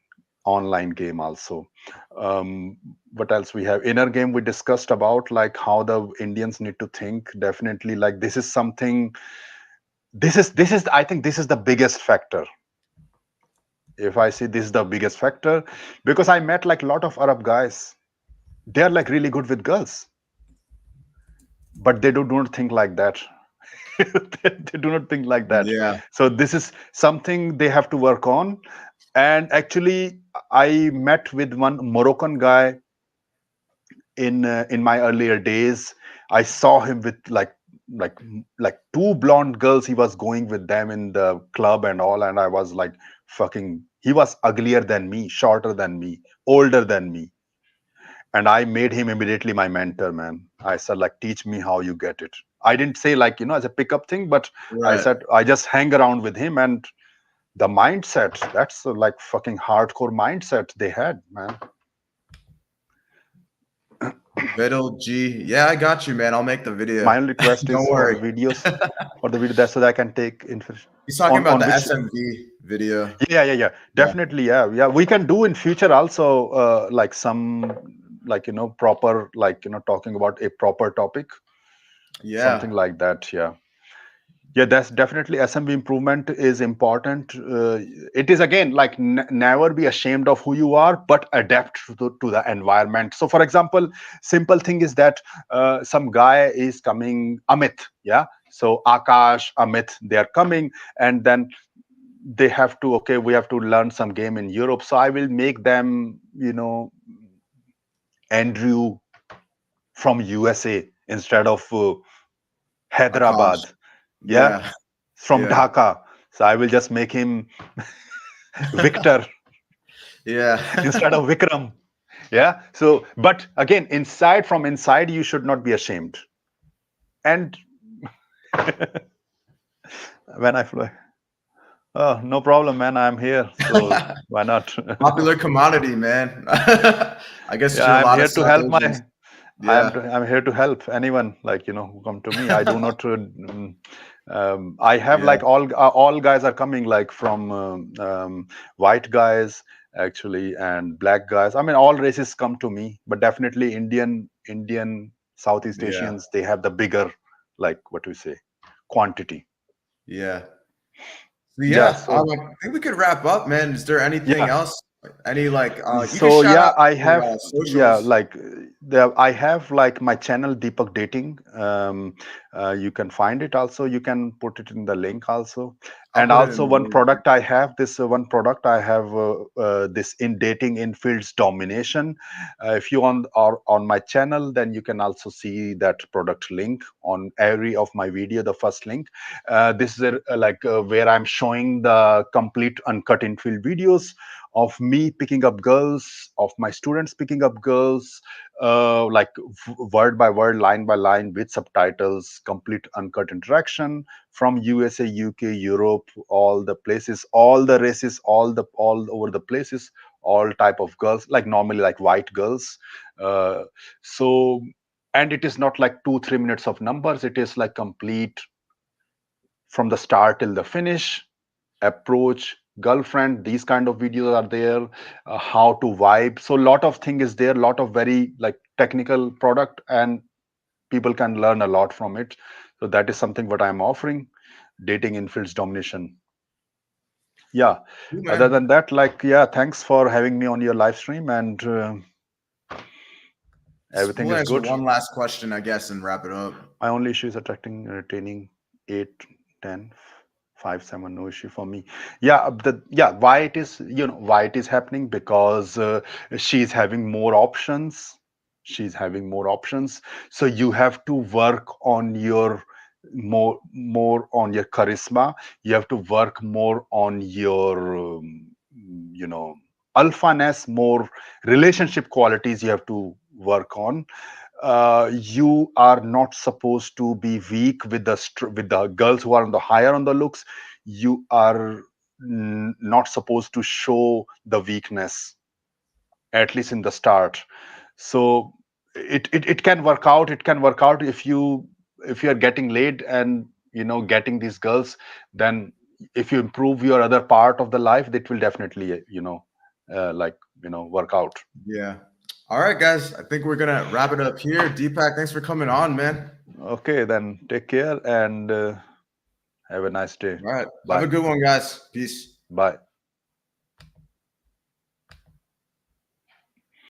game also. What else we have? Inner game we discussed about, like how the Indians need to think. Definitely, like this is something. This is I think this is the biggest factor. If I see, this is the biggest factor, because I met like a lot of Arab guys. They are like really good with girls, but they do not think like that. They do not think like that. Yeah. So this is something they have to work on. And actually, I met with one Moroccan guy in my earlier days. I saw him with like like two blonde girls. He was going with them in the club and all, and I was like, fucking. He was uglier than me, shorter than me, older than me, and I made him immediately my mentor, man. I said, like, teach me how you get it. I didn't say, like, as a pickup thing, but I Right. said I just hang around with him. And the mindset, that's like fucking hardcore mindset they had, man. Vidal G. Yeah, I got you, man. I'll make the video. My only request Don't is for the worry. videos, for the video, that's so that I can take information He's talking about on the which. SMV video. Yeah, Yeah. definitely. Yeah, we can do in future also, like some, like, proper, like, talking about a proper topic, Yeah. something like that. Yeah, that's definitely, SMV improvement is important. It is, again, like, never be ashamed of who you are, but adapt to the environment. So for example, simple thing is that some guy is coming, Amit. Yeah, so Akash, Amit, they are coming, and then they have to, okay, we have to learn some game in Europe, so I will make them, Andrew from USA instead of Hyderabad. Akash. Yeah, Yeah. from Yeah. Dhaka. So I will just make him Victor Yeah. instead of Vikram. Yeah. So, but again, from inside, you should not be ashamed. And when I fly, oh, no problem, man. I'm here. So why not? Popular commodity, man. I guess Yeah, to a I'm lot of here to South help Asians. my. Yeah. I'm here to help anyone, like, who come to me. I do not. I have, Yeah. like, all guys are coming, like, from white guys, actually, and black guys. I mean, all races come to me, but definitely Indian, Southeast Yeah. Asians, they have the bigger, like, what do we say, quantity. Yeah. So Yeah. yeah, So I think we could wrap up, man. Is there anything yeah. else? Any like you can So shout yeah, out I your have, yeah, socials. like, I have, like, my channel, Deepak Dating. You can find it also. You can put it in the link also. I'll And put it in also, the one link. product I have, one product I have, this in dating in fields domination. If you are on my channel, then you can also see that product link on every of my video. The first link. This is like, where I'm showing the complete uncut infield videos of me picking up girls, of my students picking up girls, like, word by word, line by line, with subtitles, complete uncut interaction from USA, UK, Europe, all the places, all the races, all over the places, all type of girls, like normally like white girls. Uh, so, and it is not like 2 3 minutes of numbers. It is like complete from the start till the finish, approach, girlfriend, these kind of videos are there. How to vibe, so lot of thing is there, lot of very, like, technical product, and people can learn a lot from it. So that is something what I'm offering, dating in fields domination. Yeah, Cool, other man. than that, like, yeah, thanks for having me on your live stream, and everything We'll is answer good. one last question, I guess, and wrap it up. My only issue is attracting and retaining 8, 10, 5, 7. No issue for me. Why it is, why it is happening, because she's having more options. She's having more options. So you have to work on your more on your charisma. You have to work more on your, you know alphaness, more relationship qualities you have to work on. You are not supposed to be weak with with the girls who are on the higher on the looks. You are not supposed to show the weakness, at least in the start. So it can work out. It can work out if you are getting laid and getting these girls. Then if you improve your other part of the life, that will definitely like work out. Yeah. All right, guys. I think we're gonna wrap it up here. Deepak, thanks for coming on, man. Okay, then take care and have a nice day. All right. Have Bye. a good one, guys. Peace. Bye.